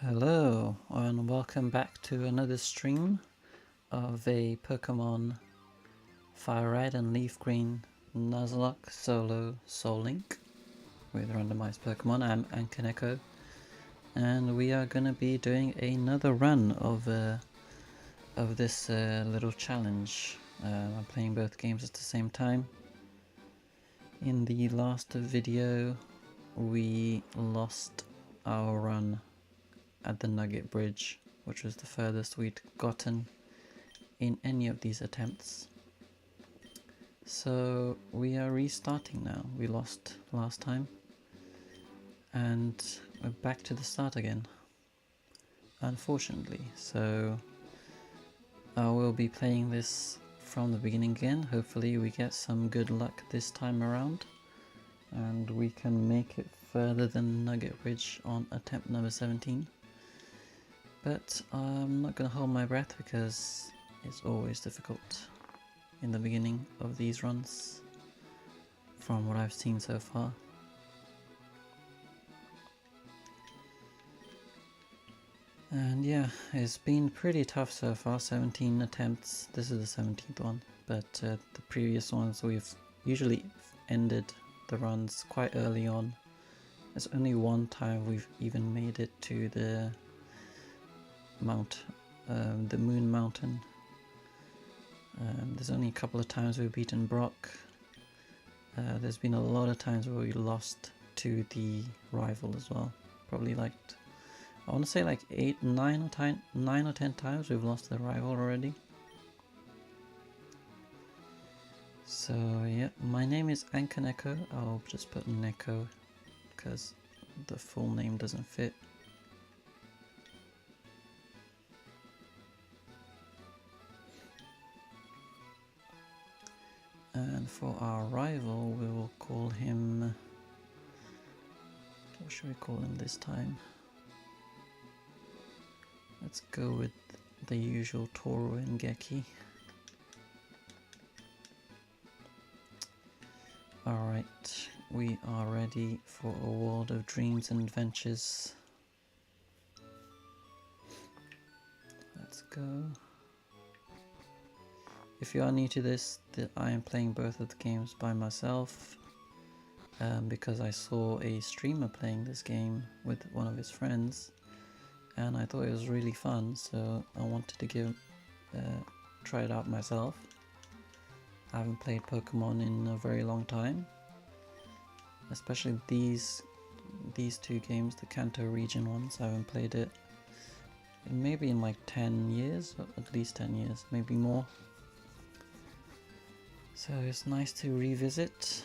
Hello and welcome back to another stream of a Pokemon Fire Red and Leaf Green Nuzlocke solo Soul Link with randomized Pokemon. I'm Ankaneko and we are going to be doing another run of this little challenge. I'm playing both games at the same time. In the last video we lost our run at the Nugget Bridge, which was the furthest we'd gotten in any of these attempts. So we are restarting now. We lost last time and we're back to the start again, unfortunately. So I will be playing this from the beginning again. Hopefully we get some good luck this time around and we can make it further than Nugget Bridge on attempt number 17. But I'm not going to hold my breath because it's always difficult in the beginning of these runs from what I've seen so far. And yeah, it's been pretty tough so far, 17 attempts. This is the 17th one, but the previous ones we've usually ended the runs quite early on. There's only one time we've even made it to the Moon Mountain. There's only a couple of times we've beaten Brock. There's been a lot of times where we lost to the rival as well. Probably like, I want to say like 9 or 10 times we've lost the rival already. So yeah, my name is Ankaneko. I'll just put Neko because the full name doesn't fit. And for our rival, we will call him... what should we call him this time? Let's go with the usual Toru and Geki. Alright, we are ready for a world of dreams and adventures. Let's go. If you are new to this, I am playing both of the games by myself because I saw a streamer playing this game with one of his friends and I thought it was really fun, so I wanted to try it out myself. I haven't played Pokemon in a very long time, especially these two games, the Kanto region ones. I haven't played it maybe in like 10 years, or at least 10 years, maybe more. So it's nice to revisit.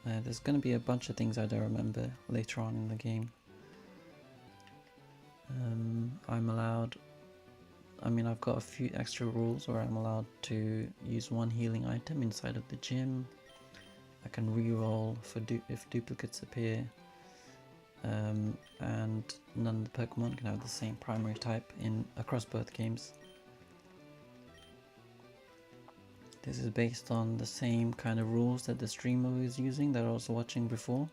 There's going to be a bunch of things I don't remember later on in the game. I'm allowed, I've got a few extra rules where I'm allowed to use one healing item inside of the gym. I can reroll if duplicates appear. And none of the Pokemon can have the same primary type across both games. This is based on the same kind of rules that the streamer was using that I was watching before.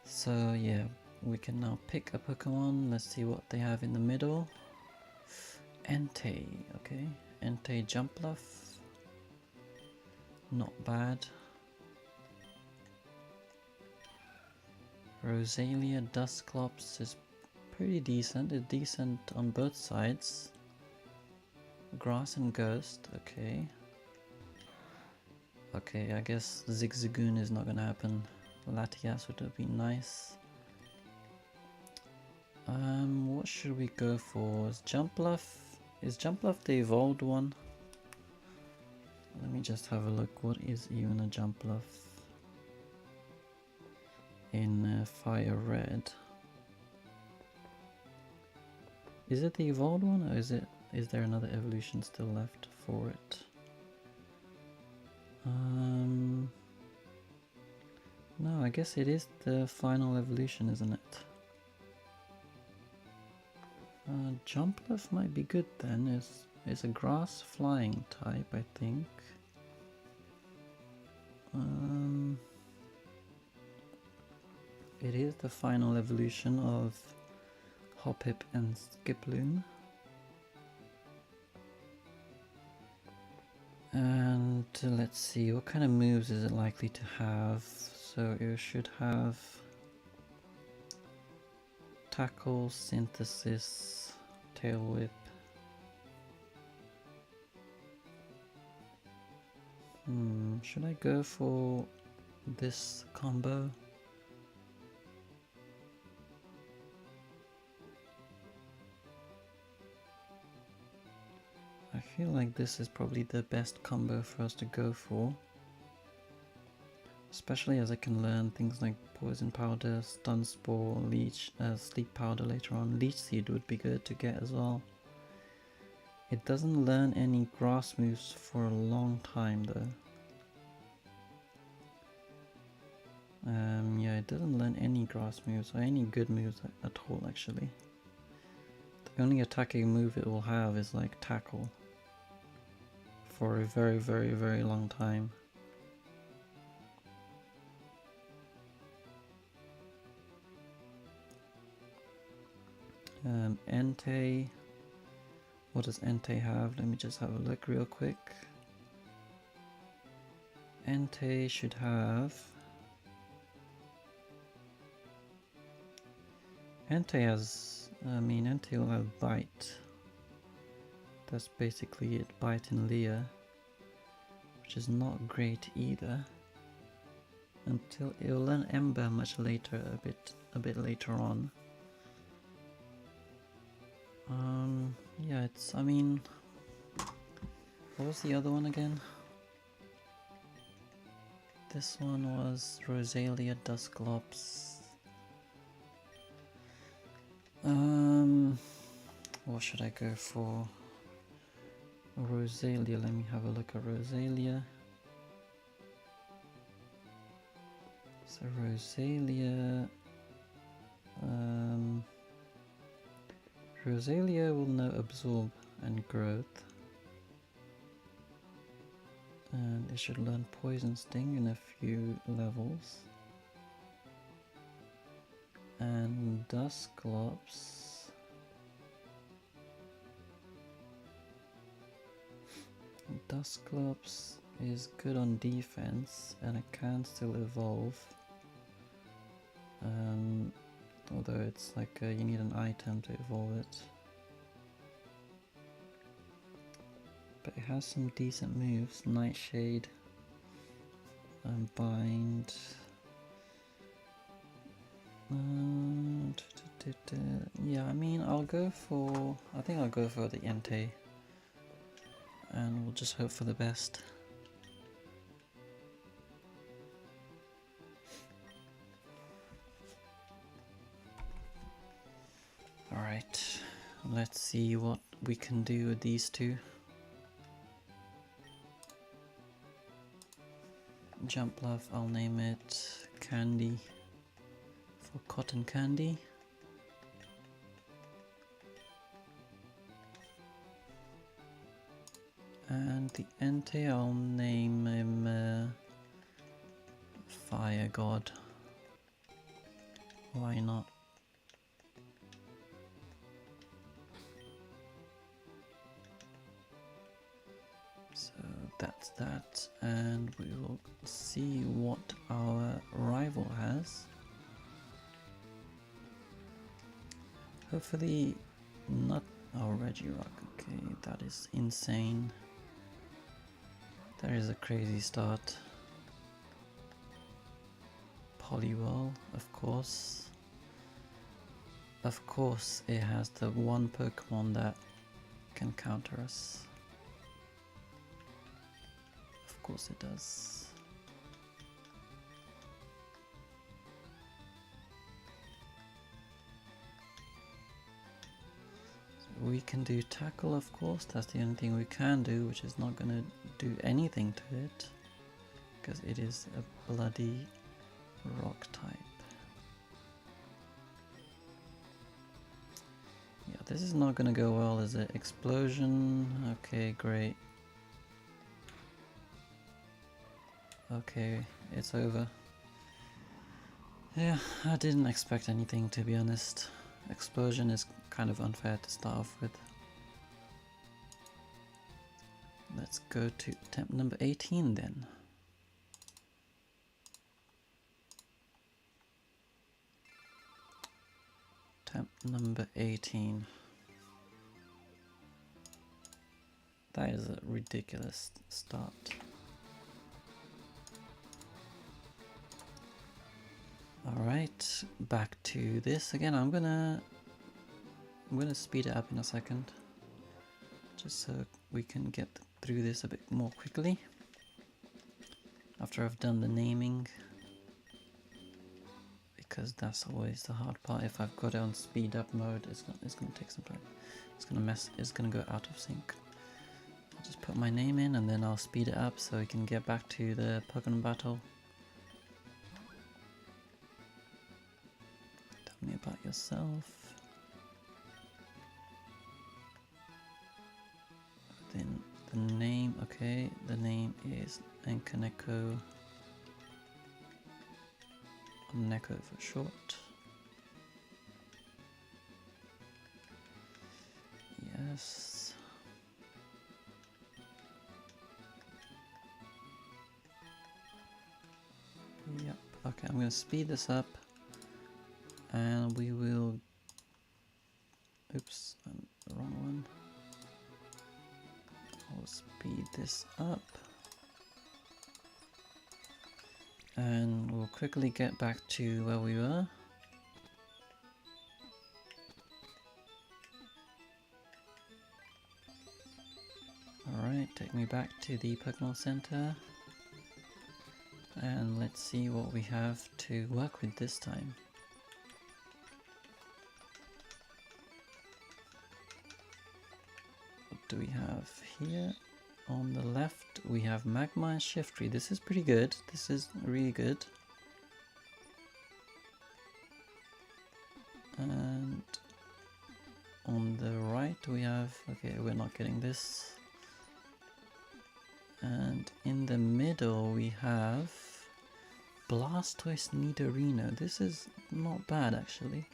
So yeah, we can now pick a Pokemon. Let's see what they have in the middle. Entei, okay. Entei Jumpluff. Not bad. Rosalia Dusclops is pretty decent. It's decent on both sides. Grass and Ghost, okay. Okay, I guess Zigzagoon is not gonna happen. Latias would have been nice. What should we go for? Is Jumpluff the evolved one? Let me just have a look. What is even a Jumpluff in Fire Red? Is it the evolved one, or is there another evolution still left for it? No, I guess it is the final evolution, isn't it? Jumpluff might be good then. It's a grass flying type, I think. It is the final evolution of Hoppip and Skiploom. And let's see, what kind of moves is it likely to have? So it should have Tackle, Synthesis, Tail Whip. Should I go for this combo? I feel like this is probably the best combo for us to go for. Especially as I can learn things like Poison Powder, Stun Spore, Leech, Sleep Powder later on. Leech Seed would be good to get as well. It doesn't learn any grass moves for a long time though. Yeah, it doesn't learn any grass moves or any good moves at all actually. The only attacking move it will have is like Tackle for a very, very, very long time. Entei. What does Entei have? Let me just have a look real quick. Entei should have... Entei has... Entei will have Bite. That's basically it, Bite and Leer. Which is not great either. Until it will learn Ember much later, a bit later on. Yeah, it's, what was the other one again? This one was Rosalia Dusclops. What should I go for? Rosalia, let me have a look at Rosalia. So Rosalia... Rosalia will know Absorb and Growth. And it should learn Poison Sting in a few levels. And Dusclops... Dusclops is good on defense and it can still evolve. Although it's like you need an item to evolve it. But it has some decent moves. Nightshade, Bind. Yeah, I'll go for... I think I'll go for the Entei. And we'll just hope for the best. Alright, let's see what we can do with these two. Jump Love, I'll name it Candy for Cotton Candy. And the Entei, I'll name him Fire God. Why not? So that's that, and we will see what our rival has. Hopefully not our Regirock. Okay, that is insane. That is a crazy start. Poliwhirl, of course. Of course it has the one Pokemon that can counter us. Of course it does. So we can do Tackle, of course, that's the only thing we can do, which is not gonna do anything to it, because it is a bloody rock type. Yeah, this is not gonna go well, is it? Explosion, okay, great. Okay, it's over. Yeah, I didn't expect anything, to be honest. Explosion is kind of unfair to start off with. Let's go to attempt number 18 then. Attempt number 18. That is a ridiculous start. Alright, back to this again. I'm gonna speed it up in a second, just so we can get through this a bit more quickly after I've done the naming, because that's always the hard part. If I've got it on speed up mode, it's gonna take some time. It's gonna go out of sync. I'll just put my name in and then I'll speed it up so we can get back to the Pokemon battle. Tell me about yourself. Then the name, okay, the name is Enkaneko. Neko for short. Yes. Yep. Okay, I'm gonna speed this up, and we will. Oops, the wrong one. I'll speed this up, and we'll quickly get back to where we were. Alright, take me back to the Pokemon Center. And let's see what we have to work with this time. What do we have here? On the left we have Magma and Shiftry. This is pretty good. This is really good. And on the right we have, okay, we're not getting this. And in the middle we have Blastoise Nidorino. This is not bad actually.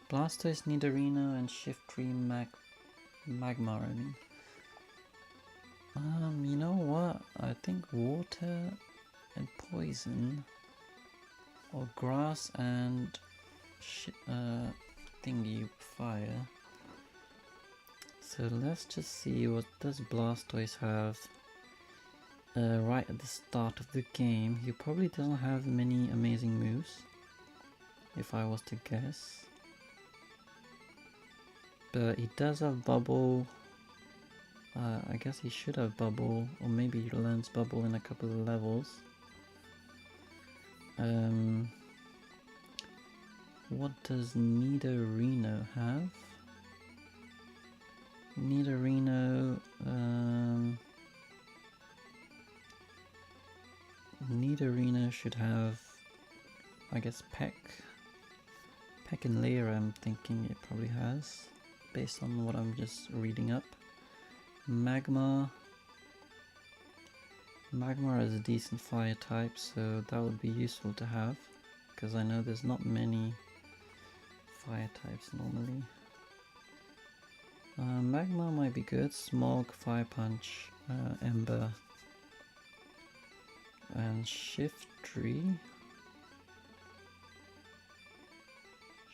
Blastoise Nidorino and Shiftry Magmar, I mean. You know what? I think water and poison, or grass and thingy fire. So let's just see, what does Blastoise have? Right at the start of the game, he probably doesn't have many amazing moves, if I was to guess. But he does have Bubble. I guess he should have Bubble, or maybe he learns Bubble in a couple of levels. What does Nidorino have? Nidorino, Nidorino should have, I guess, Peck and Layer. I'm thinking it probably has, based on what I'm just reading up. Magmar is a decent fire type, so that would be useful to have, because I know there's not many fire types normally. Magmar might be good. Smog, Fire Punch, Ember, and Shiftry.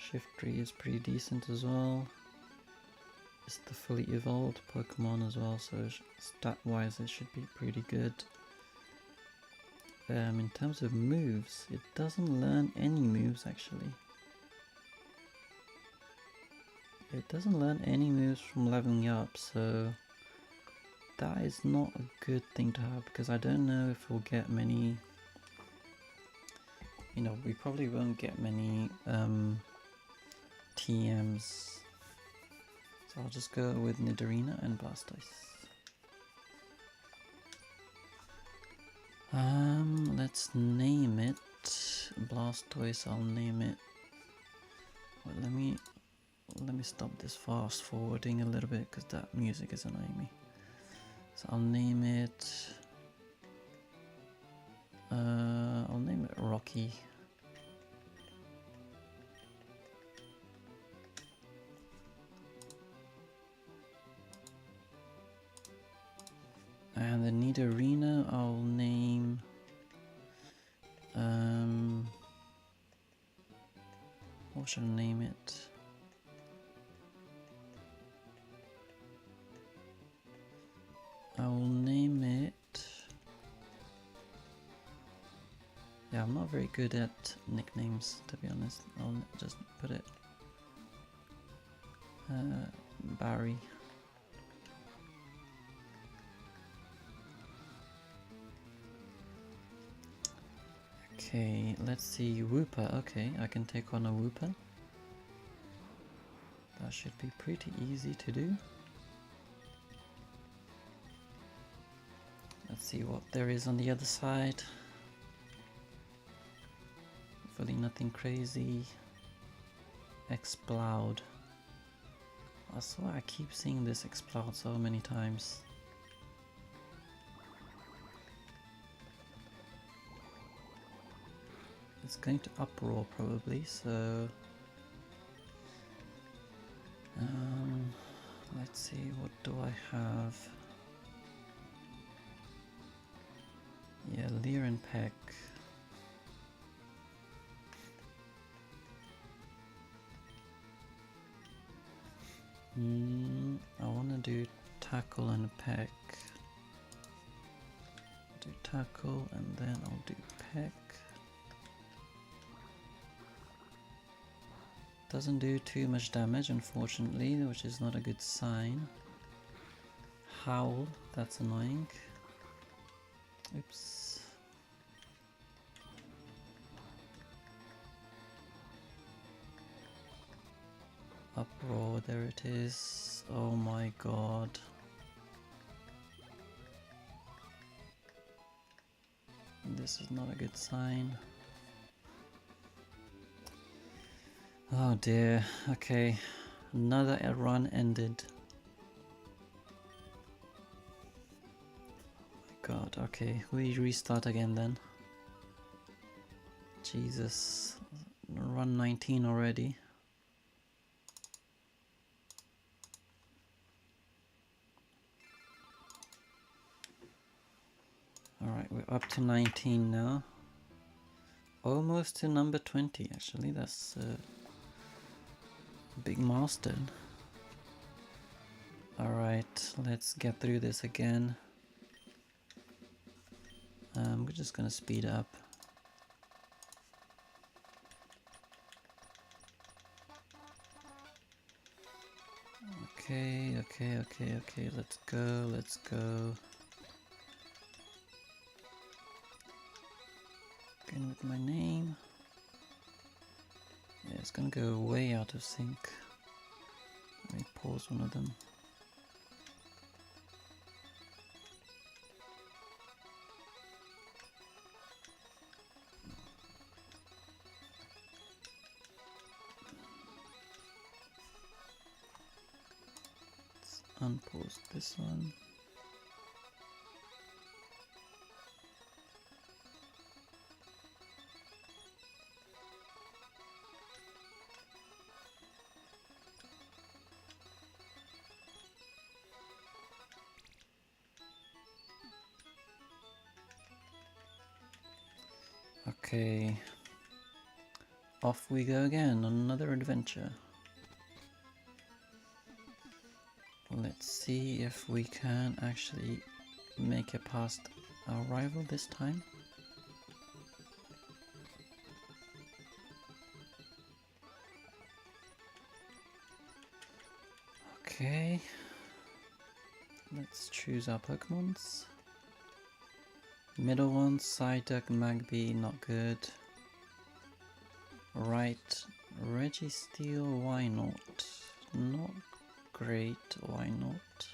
Shiftry is pretty decent as well. It's the fully evolved Pokemon as well, so stat wise it should be pretty good. In terms of moves, it doesn't learn any moves actually. It doesn't learn any moves from leveling up, so that is not a good thing to have, because I don't know if we'll get many, we probably won't get many TMs. So I'll just go with Nidorino and Blastoise. Let's name it Blastoise. I'll name it. Well, let me stop this fast forwarding a little bit, because that music is annoying me. So I'll name it. I'll name it Rocky. And the need arena I'll name what should I name it? I will name it. Yeah, I'm not very good at nicknames, to be honest. I'll just put it Barry. Okay, let's see. Whooper. Okay, I can take on a Whooper. That should be pretty easy to do. Let's see what there is on the other side. Hopefully nothing crazy. Explode. I swear I keep seeing this explode so many times. It's going to uproar probably, so let's see, what do I have? Yeah, Lear and Peck. I want to do tackle and peck. Do tackle and then I'll do peck. Doesn't do too much damage, unfortunately, which is not a good sign. Howl, that's annoying. Oops. Uproar, there it is. Oh my god. This is not a good sign. Oh dear, okay. Another run ended. Oh my god, okay. We restart again then. Jesus. Run 19 already. Alright, we're up to 19 now. Almost to number 20 actually, that's a big milestone. Alright, let's get through this again. We're just gonna speed up. Okay, let's go. Again with my name. Yeah, it's gonna go way out of sync. Let me pause one of them. Let's unpause this one. Okay, off we go again on another adventure. Let's see if we can actually make it past our rival this time. Okay, let's choose our Pokemons. Middle one, Psyduck, Magby, not good. Right, Registeel, why not? Not great, why not?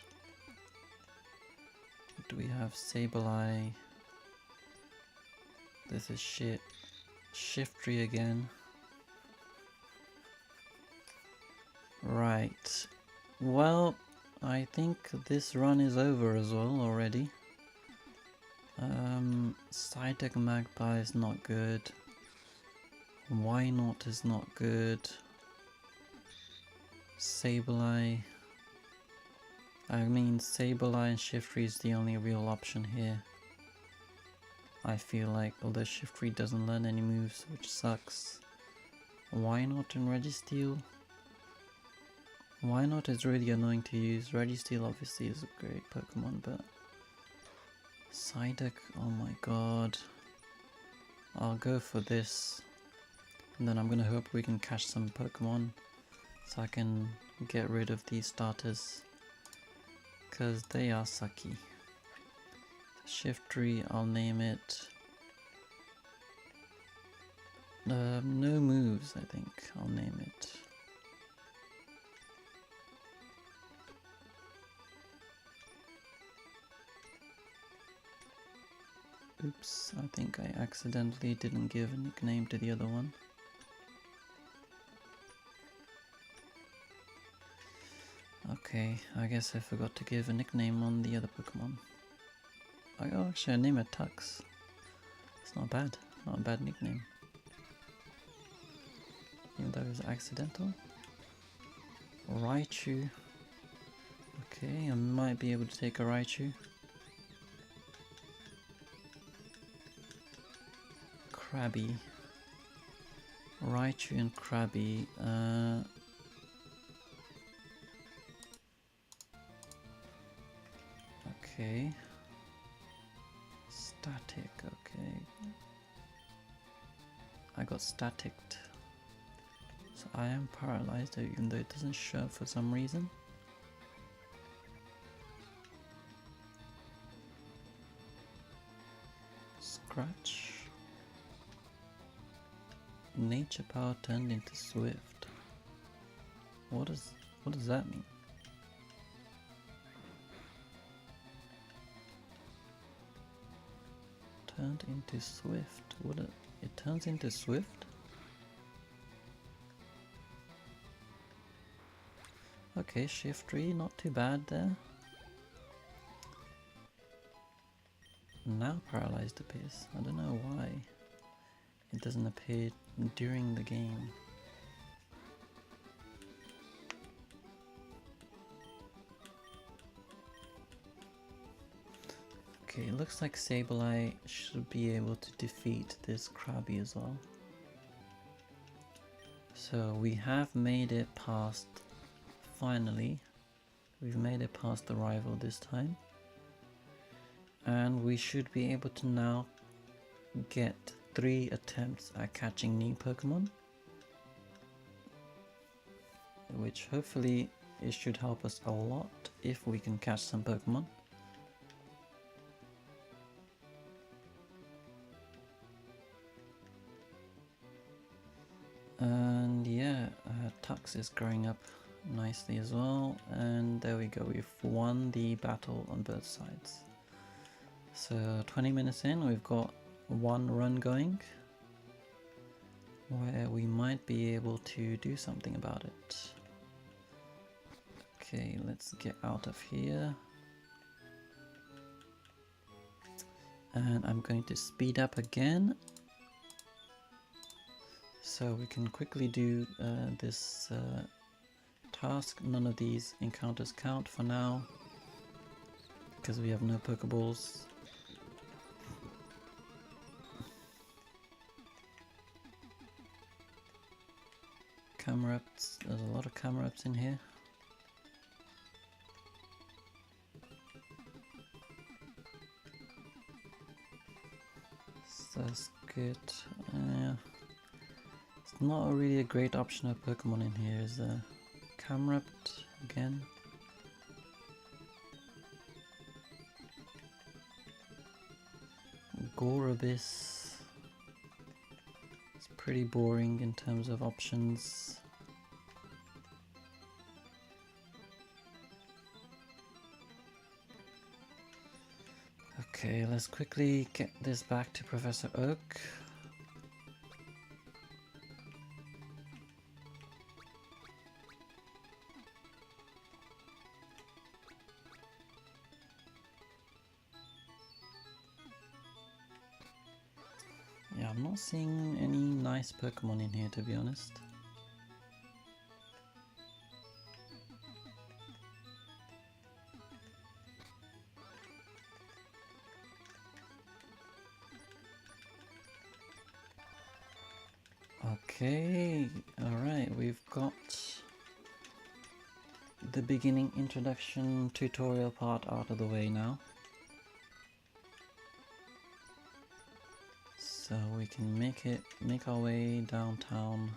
Do we have Sableye? This is shit. Shiftry again. Right. Well, I think this run is over as well already. Psyduck Magpie is not good. Why not is not good. Sableye. I mean, Sableye and Shiftry is the only real option here. I feel like, although Shiftry doesn't learn any moves, which sucks. Why not in Registeel? Why not is really annoying to use. Registeel obviously is a great Pokemon, but Psyduck, oh my god. I'll go for this. And then I'm gonna hope we can catch some Pokemon so I can get rid of these starters. Because they are sucky. Shiftry, I'll name it. No moves, I think. I'll name it. Oops, I think I accidentally didn't give a nickname to the other one. Okay, I guess I forgot to give a nickname on the other Pokemon. Oh, actually I name it Tux. It's not bad, not a bad nickname. Even though it was accidental. Raichu. Okay, I might be able to take a Raichu. Krabby. Raichu and Krabby. Okay. Static, okay. I got staticked. So I am paralyzed even though it doesn't show for some reason. Scratch. Nature power turned into Swift. What does that mean? Turned into Swift. It turns into Swift? Okay, Shiftry, not too bad there. Now paralyzed appears. I don't know why it doesn't appear during the game. Okay, it looks like Sableye should be able to defeat this Krabby as well. So we have made it past, finally, we've made it past the rival this time. And we should be able to now get 3 attempts at catching new Pokemon. Which hopefully it should help us a lot if we can catch some Pokemon. And yeah, Tux is growing up nicely as well, and there we go, we've won the battle on both sides. So 20 minutes in, we've got 1 run going, where we might be able to do something about it. Okay, let's get out of here. And I'm going to speed up again, so we can quickly do this task. None of these encounters count for now, because we have no Pokeballs. Camerups, there's a lot of Camerups in here. Saskit, it's not really a great option of Pokemon in here. Is a Camerupt again. Gorabis. It's pretty boring in terms of options. Okay, let's quickly get this back to Professor Oak. Yeah, I'm not seeing any nice Pokemon in here, to be honest. Okay, alright, we've got the beginning introduction tutorial part out of the way now. So we can make our way downtown.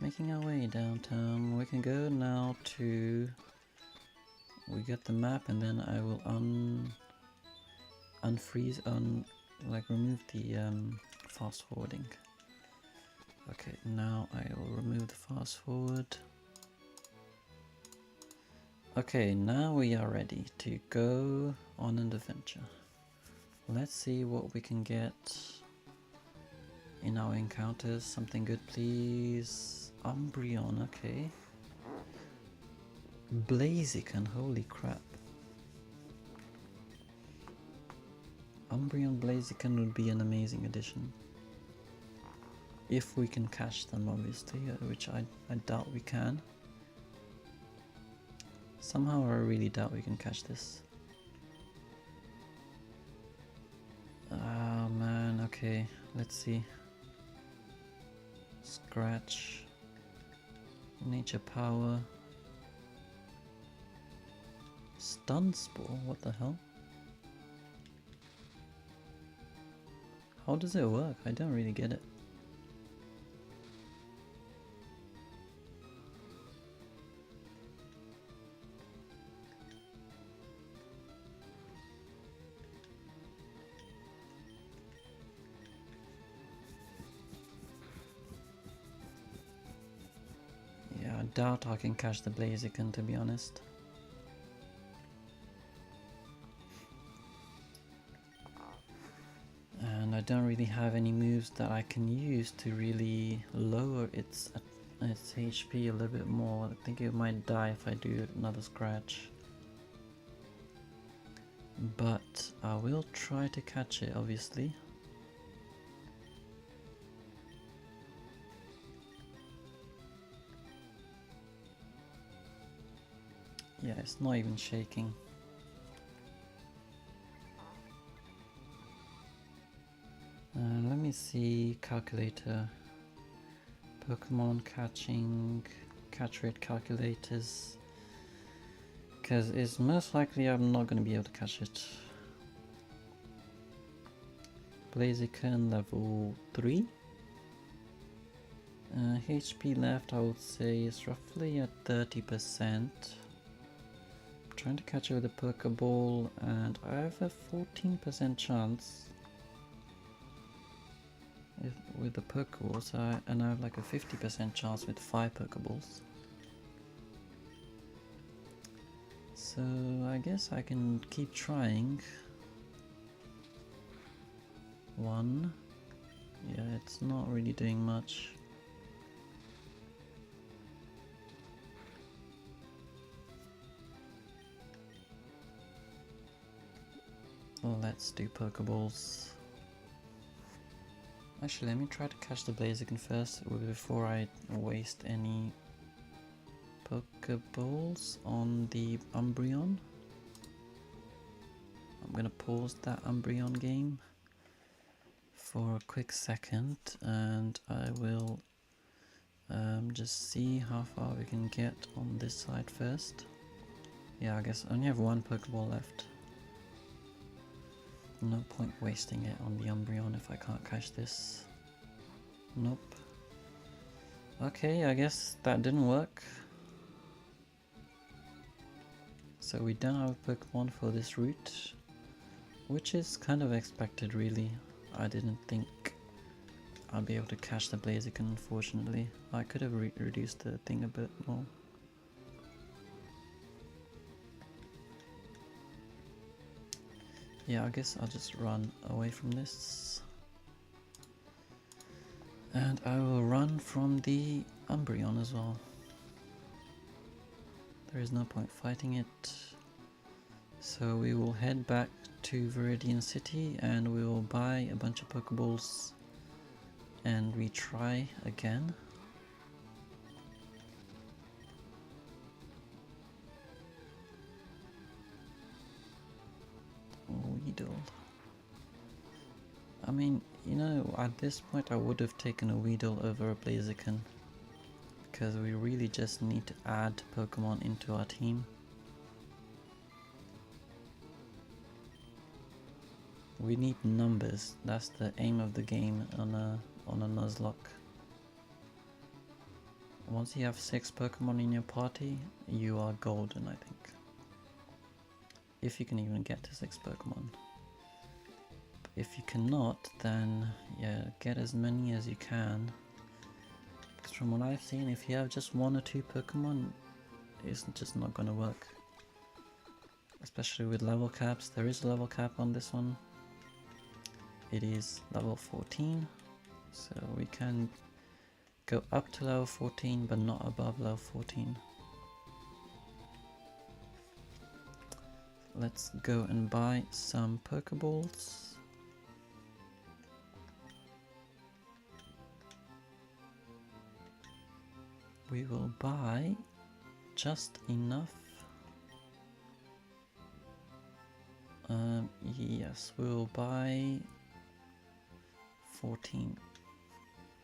Making our way downtown, we can go now to, we get the map and then I will unfreeze, remove the fast forwarding. Okay, now I will remove the fast forward. Okay, now we are ready to go on an adventure. Let's see what we can get in our encounters. Something good, please. Umbreon, okay. Blaziken, holy crap. Umbreon Blaziken would be an amazing addition. If we can catch them, obviously, which I doubt we can. Somehow I really doubt we can catch this. Oh man, okay, let's see. Scratch. Nature Power. Stun Spore, what the hell? How does it work? I don't really get it. Yeah, I doubt I can catch the Blaziken, to be honest. And I don't really have any moves that I can use to really lower its HP a little bit more. I think it might die if I do another scratch. But I will try to catch it, obviously. Yeah, it's not even shaking. Let me see, calculator. Pokemon catching, catch rate calculators. Because it's most likely I'm not going to be able to catch it. Blaziken level 3. HP left I would say is roughly at 30%. Trying to catch it with a Pokeball and I have a 14% chance with the Pokeballs, and I have like a 50% chance with 5 Pokeballs. So I guess I can keep trying. 1. Yeah, it's not really doing much. Let's do Pokeballs. Actually, let me try to catch the Blaziken first before I waste any Pokeballs on the Umbreon. I'm gonna pause that Umbreon game for a quick second and I will just see how far we can get on this side first. Yeah, I guess I only have 1 Pokeball left. No point wasting it on the Umbreon if I can't catch this. Nope. Okay, I guess that didn't work. So we don't have a Pokemon for this route, which is kind of expected really. I didn't think I'd be able to catch the Blaziken, unfortunately. I could have reduced the thing a bit more. Yeah, I guess I'll just run away from this. And I will run from the Umbreon as well. There is no point fighting it. So we will head back to Viridian City and we will buy a bunch of Pokeballs and retry again. Weedle. I mean, you know, at this point I would have taken a Weedle over a Blaziken, because we really just need to add Pokemon into our team. We need numbers. That's the aim of the game on a Nuzlocke. Once you have 6 Pokemon in your party, you are golden, I think. If you can even get to 6 Pokemon. But if you cannot, then yeah, get as many as you can. Because from what I've seen, if you have just 1 or 2 Pokemon, it's just not gonna work. Especially with level caps. There is a level cap on this one. It is level 14, so we can go up to level 14 but not above level 14. Let's go and buy some Pokeballs. We will buy just enough. Yes, we'll buy 14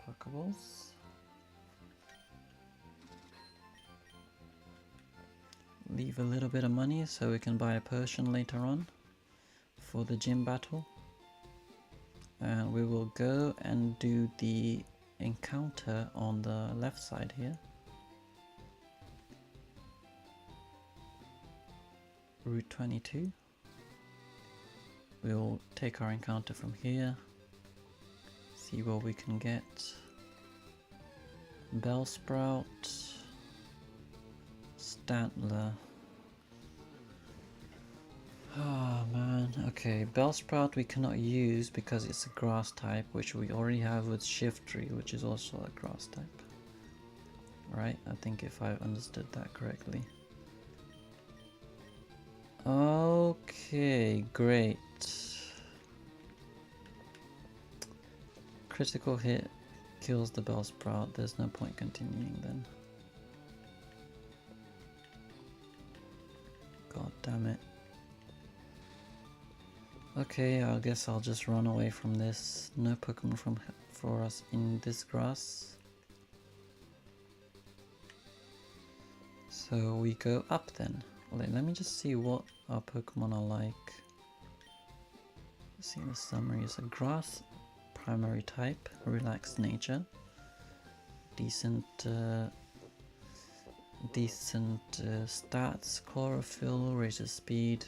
Pokeballs. Leave a little bit of money so we can buy a potion later on for the gym battle. And we will go and do the encounter on the left side here. Route 22. We'll take our encounter from here. See what we can get. Bellsprout, Stantler. Oh man, okay, Bellsprout we cannot use because it's a grass type, which we already have with Shiftry, which is also a grass type. Right, I think if I understood that correctly. Okay, great. Critical hit kills the Bellsprout, there's no point continuing then. God damn it. Okay, I guess I'll just run away from this. No Pokemon for us in this grass. So we go up then. Let me just see what our Pokemon are like. See, the summary is a grass primary type, relaxed nature, decent stats, chlorophyll, raises speed.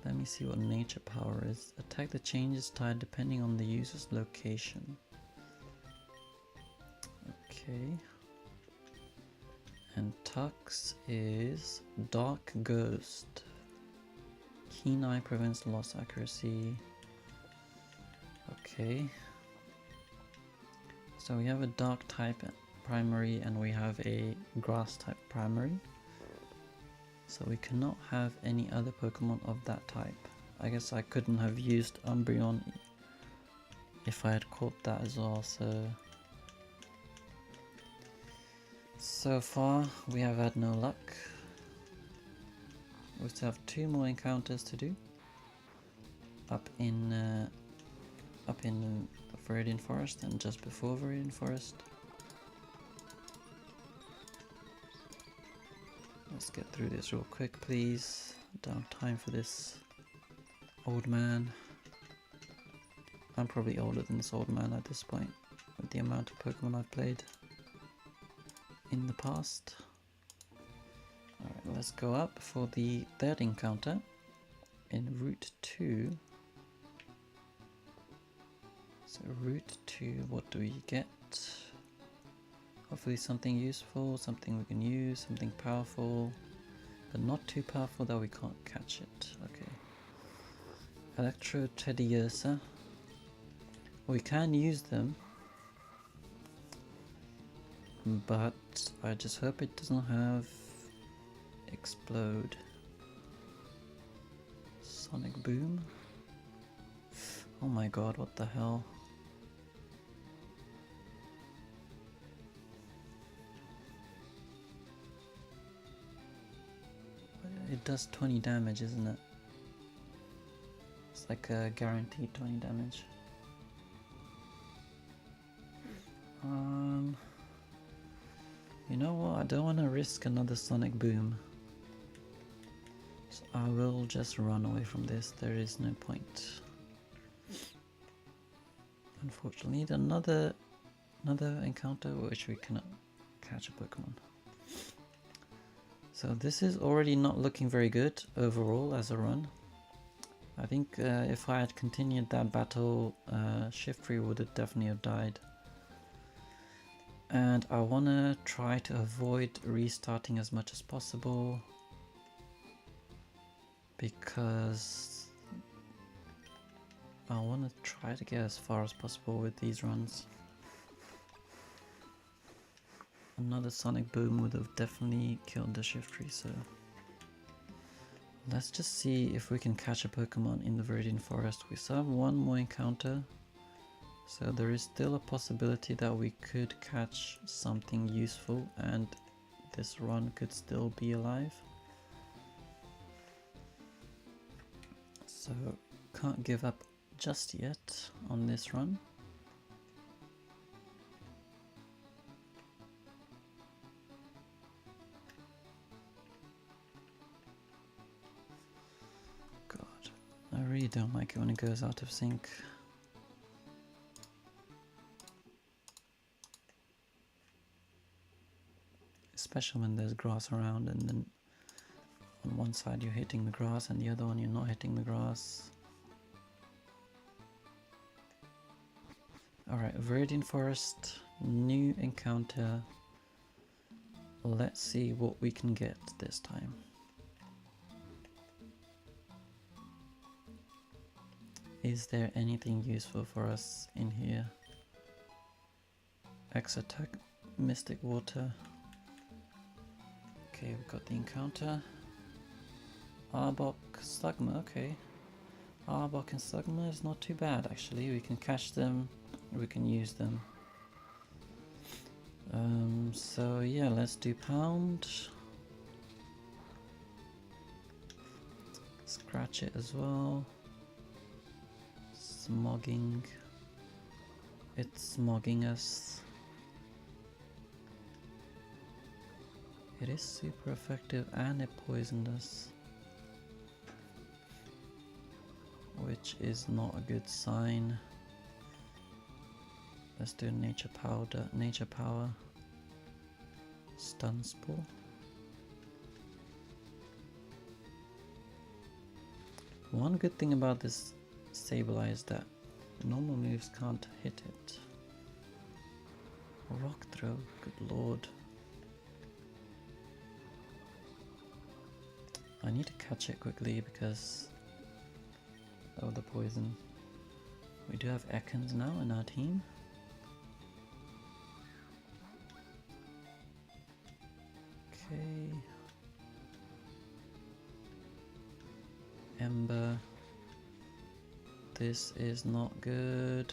Let me see what nature power is. Attack that changes tide depending on the user's location. Okay. And Tux is Dark Ghost. Keen Eye prevents loss accuracy. Okay. So we have a dark type primary and we have a grass type primary. So we cannot have any other Pokemon of that type. I guess I couldn't have used Umbreon if I had caught that as well, so far we have had no luck. We still have 2 more encounters to do. Up in the Viridian Forest and just before Viridian Forest. Let's get through this real quick, please. Don't have time for this old man. I'm probably older than this old man at this point, with the amount of Pokemon I've played in the past. Alright, let's go up for the 3rd encounter in Route 2. So Route 2, what do we get? Hopefully something useful, something we can use, something powerful, but not too powerful that we can't catch it. Okay. Electro Teddiursa. We can use them, but I just hope it doesn't have Explode. Sonic Boom. Oh my god, what the hell? It does 20 damage, isn't it? It's like a guaranteed 20 damage. don't want to risk another sonic boom. So I will just run away from this. There is no point. Unfortunately, another encounter which we cannot catch a Pokemon. So this is already not looking very good overall as a run. I think if I had continued that battle, Shiftry would have definitely have died. And I want to try to avoid restarting as much as possible, because I want to try to get as far as possible with these runs. Another Sonic Boom would have definitely killed the Shiftry, so let's just see if we can catch a Pokemon in the Viridian Forest. We still have one more encounter, so there is still a possibility that we could catch something useful and this run could still be alive. So can't give up just yet on this run. I really don't like it when it goes out of sync. Especially when there's grass around and then on one side you're hitting the grass and the other one you're not hitting the grass. Alright, Viridian Forest, new encounter. Let's see what we can get this time. Is there anything useful for us in here? X-Attack, Mystic Water. Okay, we've got the encounter. Arbok, Slugma, okay. Arbok and Slugma is not too bad actually. We can catch them, we can use them. So yeah, let's do Pound. Scratch it as well. Smogging. It's smogging us. It is super effective and it poisoned us, which is not a good sign. Let's do nature power. Stun Spore. One good thing about this Sableye is that normal moves can't hit it. Rock Throw, good lord. I need to catch it quickly because of the poison. We do have Ekans now in our team. Okay. Ember. This is not good.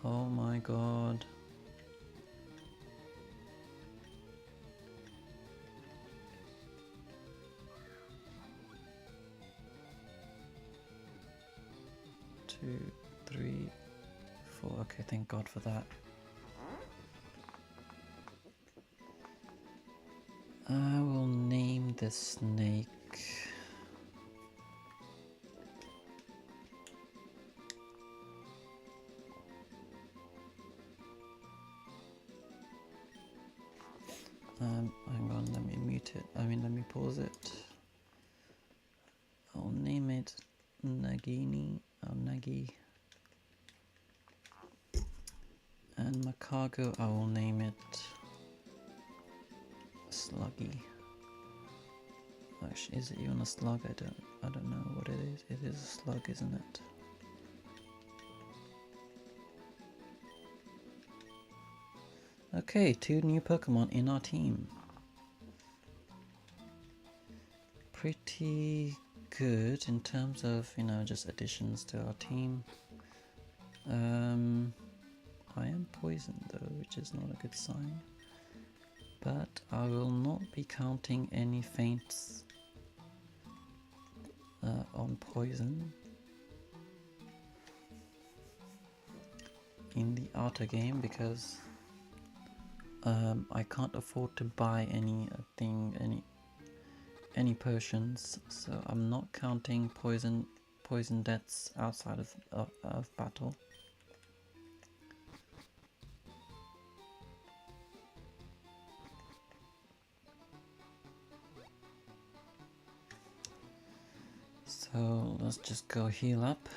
Oh my god. Two, three, four. Okay, thank god for that. I will name the snake. Hang on, let me mute it. Let me pause it. I'll name it Nagini, or Nagi. And Macago, I will name it Sluggy. Actually, is it even a slug? I don't know what it is. It is a slug, isn't it? Okay, 2 new Pokemon in our team. Pretty good in terms of, just additions to our team. I am poisoned though, which is not a good sign. But I will not be counting any feints on poison in the outer game, because I can't afford to buy any potions, so I'm not counting poison deaths outside of battle. So let's just go heal up.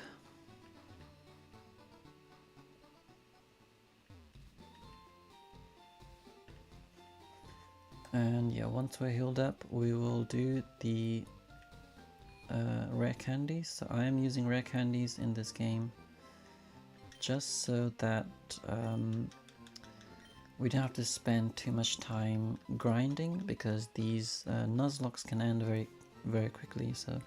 And yeah, once we're healed up, we will do the rare candies. So I am using rare candies in this game just so that we don't have to spend too much time grinding, because these Nuzlocks can end very quickly. So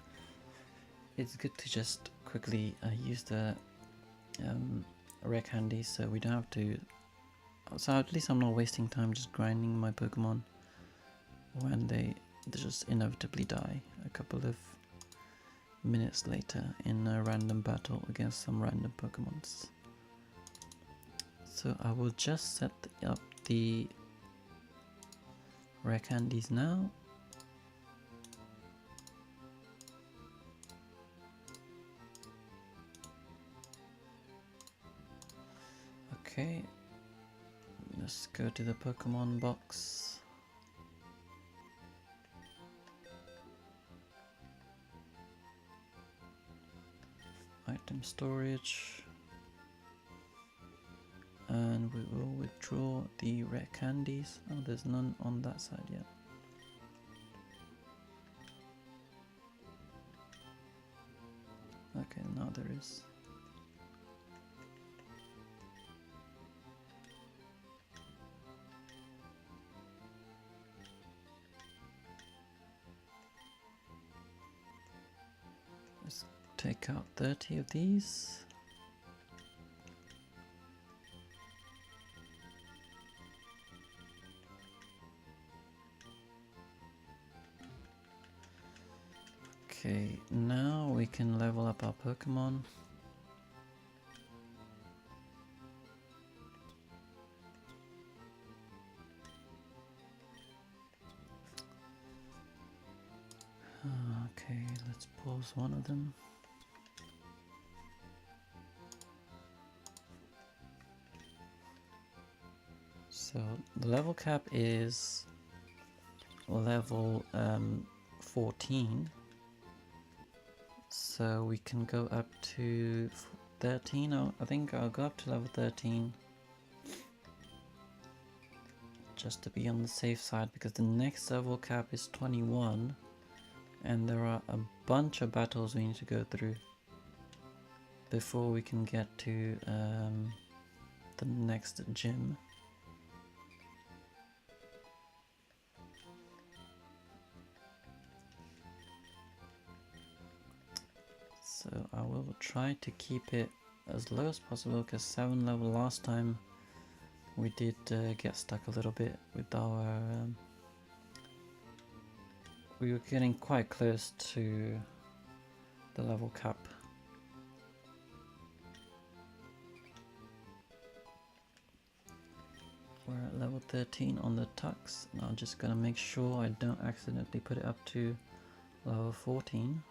it's good to just quickly use the rare candies, so we don't have to. So at least I'm not wasting time just grinding my Pokemon when they just inevitably die a couple of minutes later in a random battle against some random Pokemons. So I will just set up the rare candies now. Okay, let's go to the Pokemon box. Item storage, and we will withdraw the rare candies. Oh, there's none on that side yet. Okay, now there is. Let's take out 30 of these. Okay, now we can level up our Pokemon. Okay, let's pause one of them. So the level cap is level 14. So we can go up to 13. I think I'll go up to level 13. Just to be on the safe side, because the next level cap is 21. And there are a bunch of battles we need to go through before we can get to the next gym. So I will try to keep it as low as possible, because 7 level last time we did get stuck a little bit with our... we were getting quite close to the level cap. We're at level 13 on the tux. Now I'm just gonna make sure I don't accidentally put it up to level 14.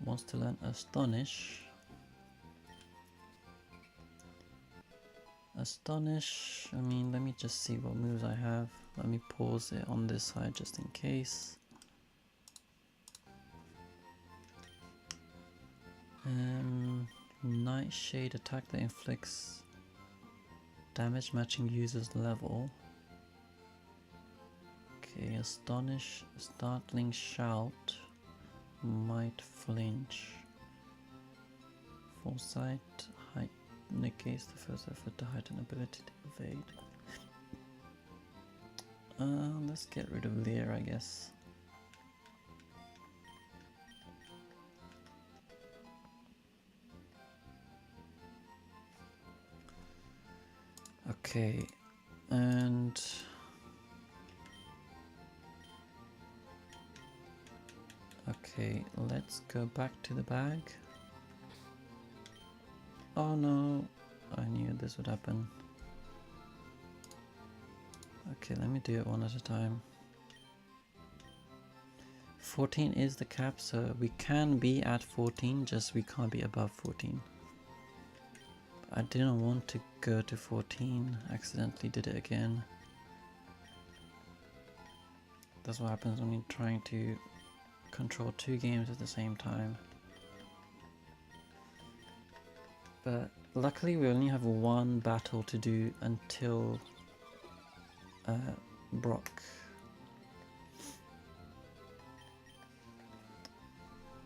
Wants to learn Astonish. Astonish, I mean, let me just see what moves I have. Let me pause it on this side just in case. Nightshade attack that inflicts damage matching user's level. Okay, Astonish, Startling Shout, might flinch. Foresight, height negates the first effort to heighten ability to evade. Let's get rid of Leer, I guess. Okay, and okay, let's go back to the bag. Oh no, I knew this would happen. Okay, let me do it one at a time. 14 is the cap, so we can be at 14, just we can't be above 14. I didn't want to go to 14, accidentally did it again. That's what happens when you're trying to control 2 games at the same time. But luckily we only have 1 battle to do until Brock.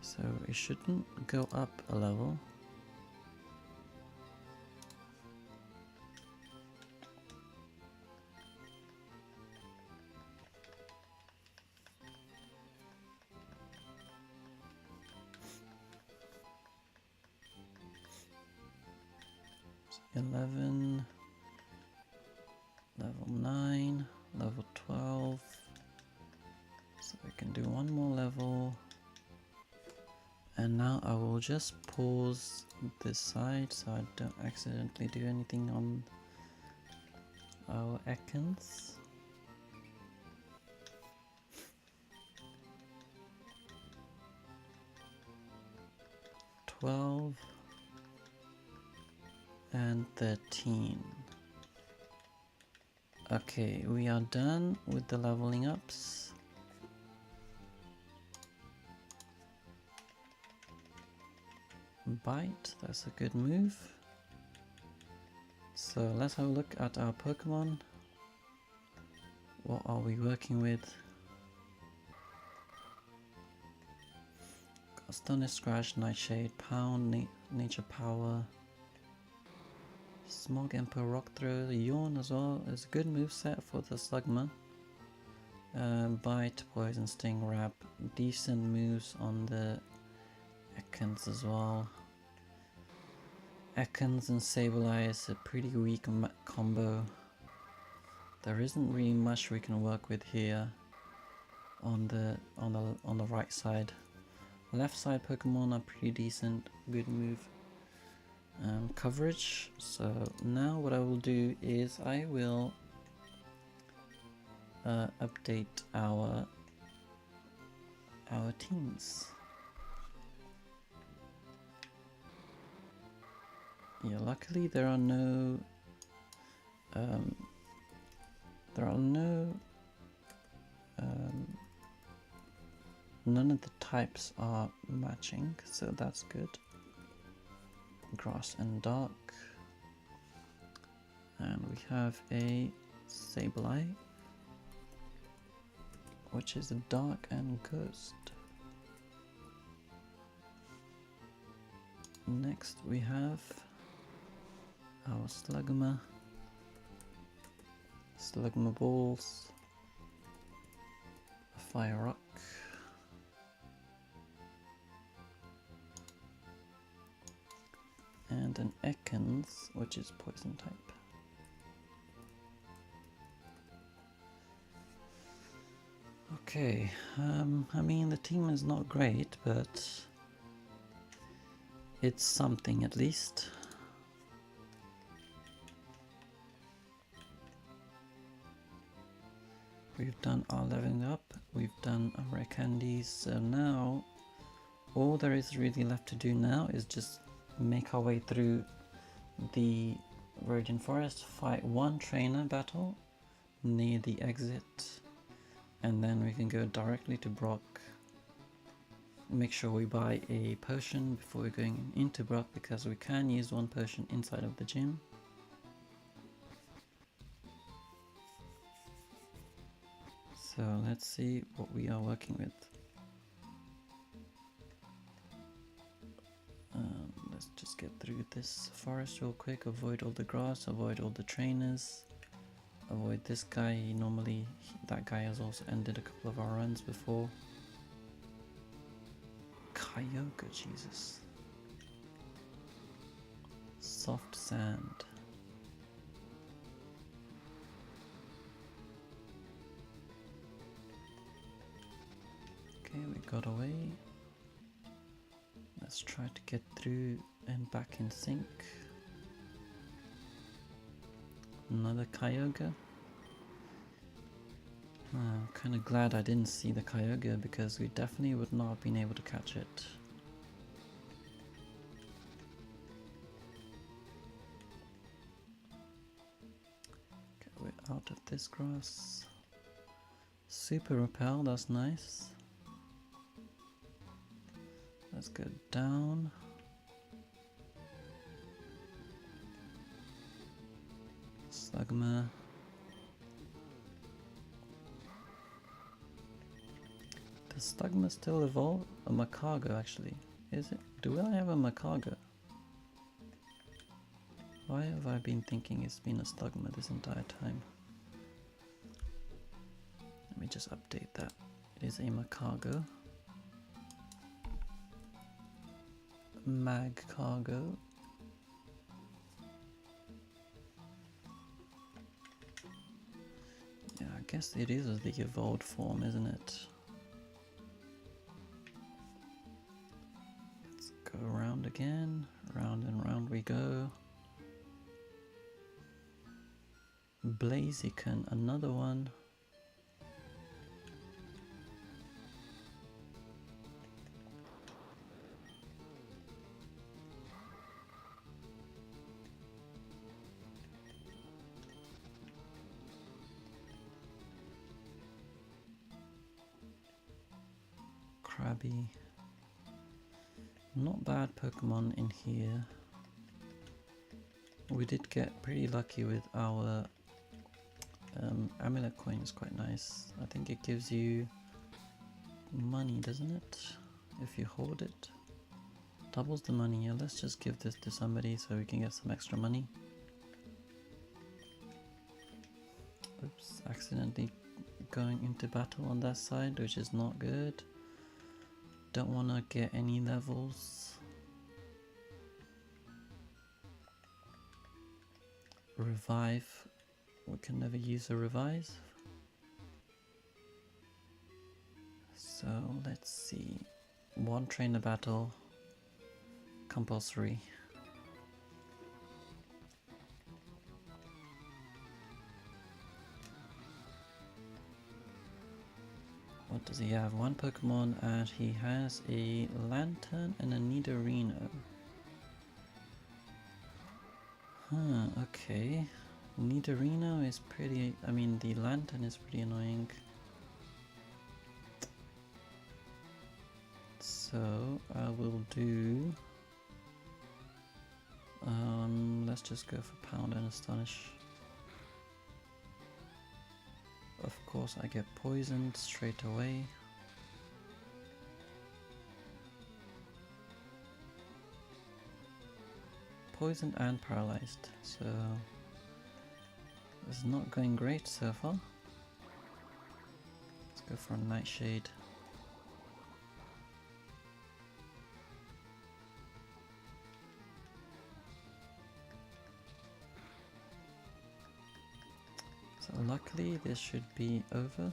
So it shouldn't go up a level. So 11, level 9, level 12. So we can do 1 more level. And now I will just pause this side so I don't accidentally do anything on our Ekans. $12 and 13. Okay, we are done with the leveling ups. Bite, that's a good move. So let's have a look at our Pokemon. What are we working with? Got Astonish, Scratch, Nightshade, Pound, Nature Power, Smog, Emperor, Rock Throw, Yawn as well is a good move set for the Slugma. Bite, Poison, Sting, Wrap, decent moves on the Ekans as well. Ekans and Sableye is a pretty weak combo. There isn't really much we can work with here on the right side. Left side Pokemon are pretty decent, good move coverage. So now what I will do is I will update our teams. Yeah, luckily there are no none of the types are matching, so that's good. Grass and Dark, and we have a Sableye, which is a Dark and Ghost. Next we have our Slugma Balls, a Fire Rock, and an Ekans, which is Poison type. Okay, I mean the team is not great, but it's something at least. We've done our leveling up, we've done our rare candies, so now all there is really left to do now is just make our way through the Virgin Forest, fight 1 trainer battle near the exit, and then we can go directly to Brock. Make sure we buy a potion before we're going into Brock, because we can use 1 potion inside of the gym. So let's see what we are working with. Let's just get through this forest real quick, avoid all the grass, avoid all the trainers, avoid this guy. That guy has also ended a couple of our runs before. Kyogre, Jesus. Soft Sand. Okay, we got away. Let's try to get through and back in sync. Another Kyogre. Kind of glad I didn't see the Kyogre because we definitely would not have been able to catch it. Okay, we're out of this grass. Super repel, that's nice. Let's go down. Slugma. Does Slugma still evolve? A Macargo actually. Is it? Do I have a Macargo? Why have I been thinking it's been a Slugma this entire time? Let me just update that. It is a Macargo. Magcargo. Yeah, I guess it is the evolved form, isn't it? Let's go around again. Round and round we go. Blaziken, another one. Krabby. Not bad Pokemon in here. We did get pretty lucky with our amulet coin, is quite nice. I think it gives you money, doesn't it? If you hold it. Doubles the money. Yeah, let's just give this to somebody so we can get some extra money. Oops, accidentally going into battle on that side, which is not good. Don't want to get any levels. Revive. We can never use a revive. So let's see. One trainer battle. Compulsory. What does he have? One Pokemon and he has a Lantern and a Nidorino. Huh, okay. Nidorino is pretty, I mean the Lantern is pretty annoying. So I will do, let's just go for Pound and Astonish. Of course I get poisoned straight away. Poisoned and paralyzed, so it's not going great so far. Let's go for a Nightshade. So luckily this should be over.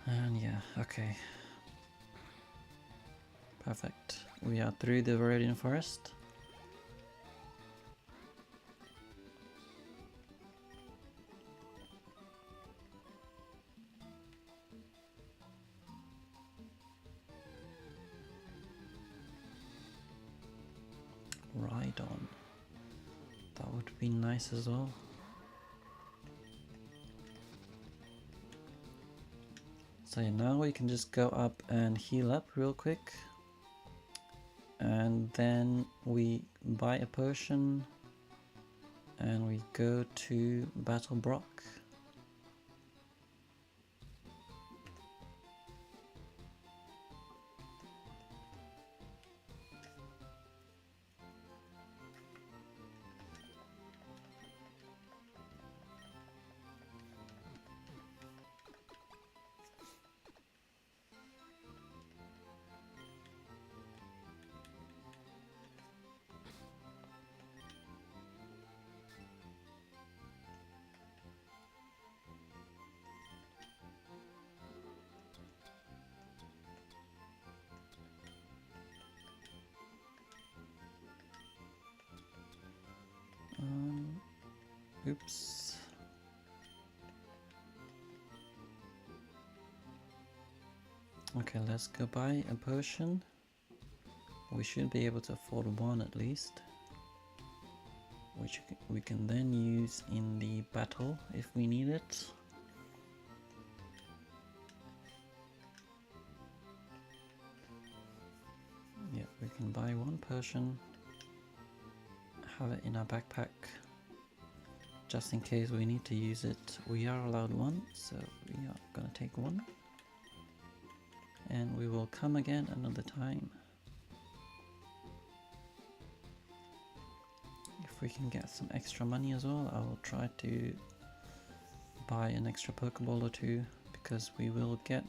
And yeah, okay. Perfect. We are through the Viridian Forest. Right on. That would be nice as well. So yeah, now we can just go up and heal up real quick. And then we buy a potion and we go to Battle Brock. Oops. Okay, let's go buy a potion. We should be able to afford one at least, which we can then use in the battle if we need it. Yeah, we can buy one potion, have it in our backpack, just in case we need to use it. We are allowed one, so we are gonna take one. And we will come again another time. If we can get some extra money as well, I will try to buy an extra Pokeball or two, because we will get,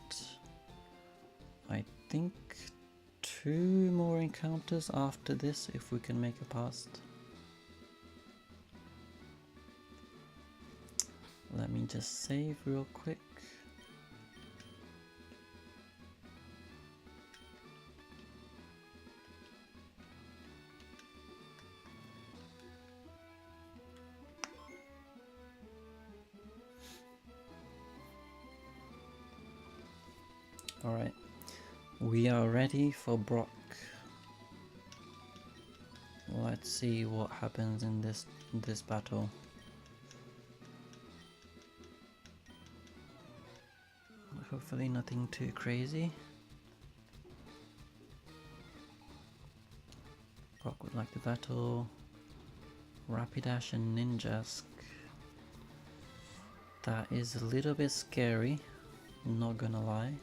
I think, 2 more encounters after this if we can make it past. Let me just save real quick. Alright, we are ready for Brock. Let's see what happens in this battle. Hopefully nothing too crazy. Brock would like to battle Rapidash and Ninjask. That is a little bit scary, not gonna lie.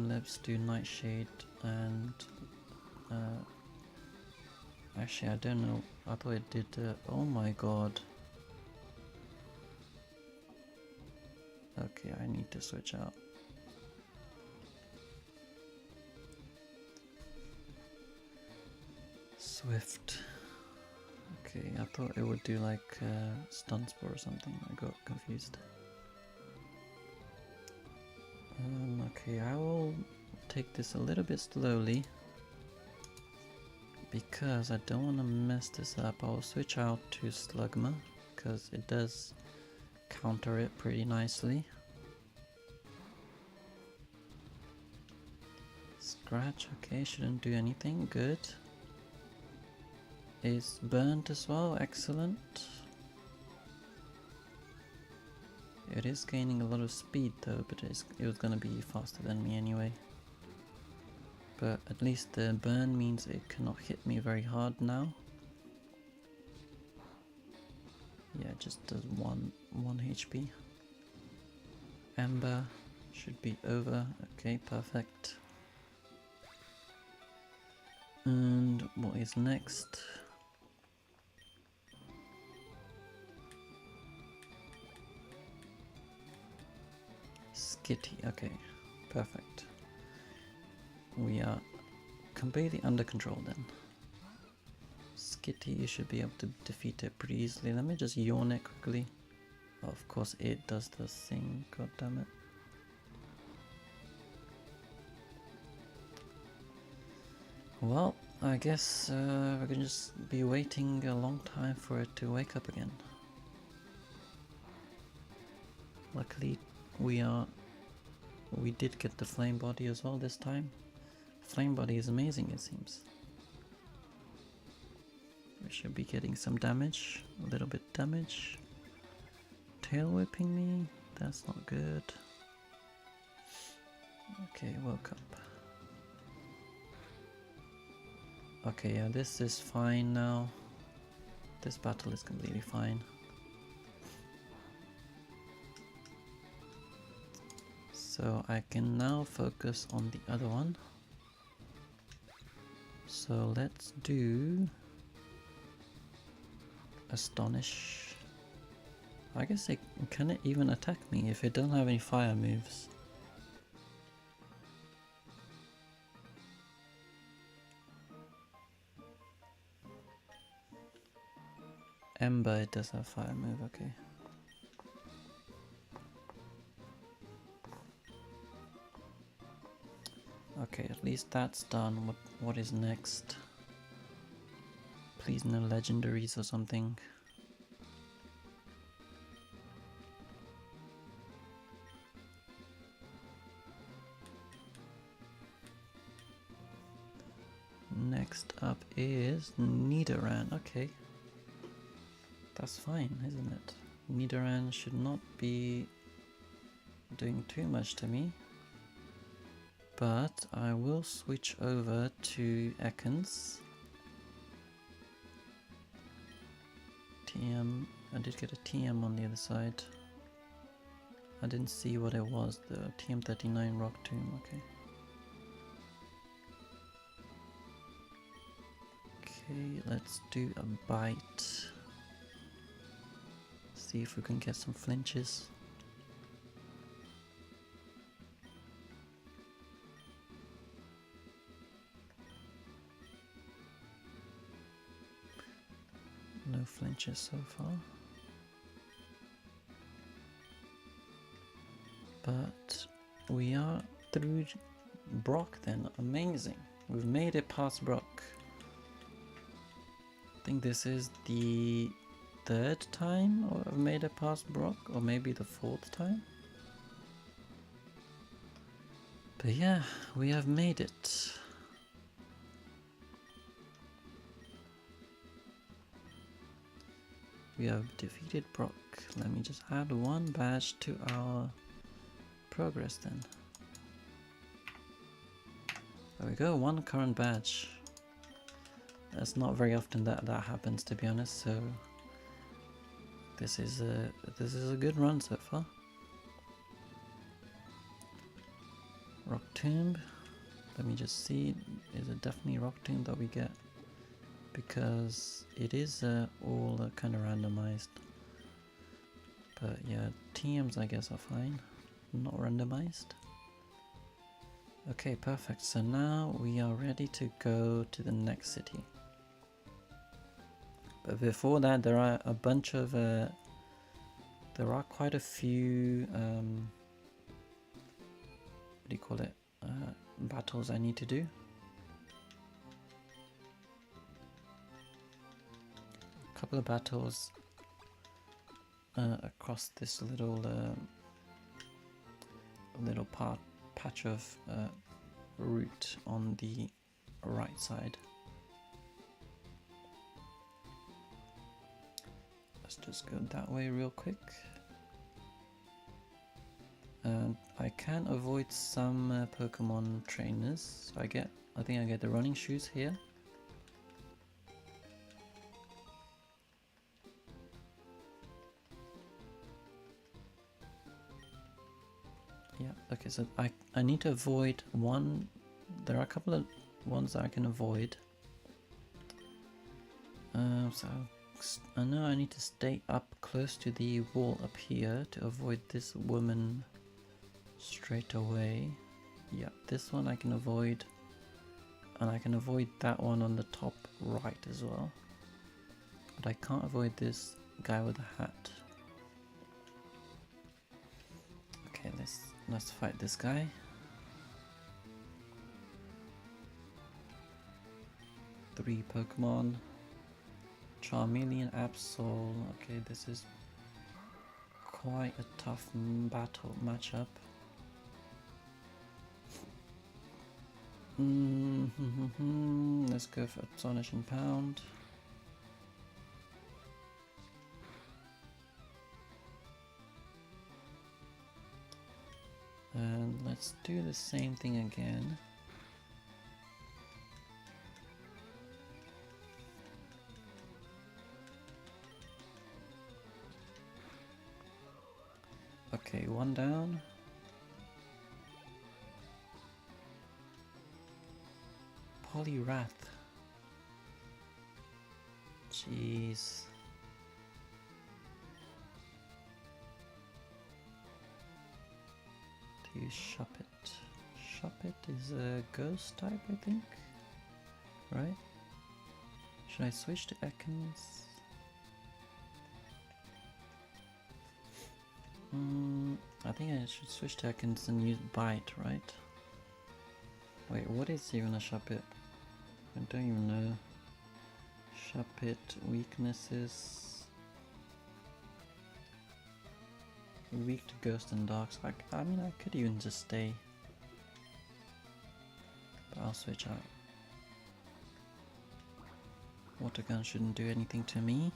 Let's do Nightshade and actually I don't know, I thought it did oh my god. Okay, I need to switch out. Swift. Okay, I thought it would do like Stun Spore or something, I got confused. Okay, I will take this a little bit slowly because I don't want to mess this up. I'll switch out to Slugma because it does counter it pretty nicely. Scratch, okay, shouldn't do anything, good. Is burnt as well, excellent. It is gaining a lot of speed though, but it was gonna be faster than me anyway. But at least the burn means it cannot hit me very hard now. Yeah, it just does one HP. Ember should be over. Okay, perfect. And what is next? Skitty, okay, perfect. We are completely under control then. Skitty, you should be able to defeat it pretty easily. Let me just yawn it quickly. Oh, of course it does the thing, god damn it. Well, I guess we're gonna just be waiting a long time for it to wake up again. Luckily we did get the flame body as well this time. Flame body is amazing, it seems. We should be getting some damage, a little bit damage. Tail whipping me, that's not good. Okay, woke up. Okay, yeah, this is fine now. This battle is completely fine. So I can now focus on the other one. So let's do Astonish. I guess can it even attack me if it doesn't have any fire moves? Ember, it does have fire move, okay. Okay, at least that's done. What is next? Please no legendaries or something. next up is Nidoran. Okay. That's fine, isn't it? Nidoran should not be doing too much to me. But I will switch over to Ekans. TM, I did get a TM on the other side. I didn't see what it was, the TM39 Rock Tomb, okay. Okay, let's do a bite. See if we can get some flinches. No flinches so far. But we are through Brock then. Amazing. We've made it past Brock. I think this is the third time I've made it past Brock, or maybe the fourth time. But yeah, we have made it. We have defeated Brock. Let me just add one badge to our progress then. There we go, one current badge. That's not very often that happens, to be honest, so this is a good run so far. Rock Tomb. Let me just see, is it definitely Rock Tomb that we get? Because it is all kind of randomized. But yeah, TMs I guess are fine, not randomized. Okay, perfect. So now we are ready to go to the next city. But before that, there are a bunch of there are quite a few what do you call it, battles I need to do. A couple of battles across this little patch of route on the right side. Let's just go that way real quick. And I can avoid some Pokemon trainers. So I think I get the running shoes here. Yeah, okay, so I need to avoid one. There are a couple of ones that I can avoid. So I know I need to stay up close to the wall up here to avoid this woman straight away. Yeah, this one I can avoid. And I can avoid that one on the top right as well. But I can't avoid this guy with a hat. Okay, let's fight this guy. Three Pokemon. Charmeleon, Absol. Okay, this is quite a tough matchup. Let's go for Astonishing Pound. And let's do the same thing again. Okay, one down. Poliwrath. Jeez. Do you shop it? Shop it is a ghost type, I think. Right? Should I switch to Ekans? I think I should switch to Ekans and use Bite, right? Wait, what is even a shop it? I don't even know. Shop it, weaknesses. Weak to Ghost and Dark. So I mean, I could even just stay. But I'll switch out. Water gun shouldn't do anything to me.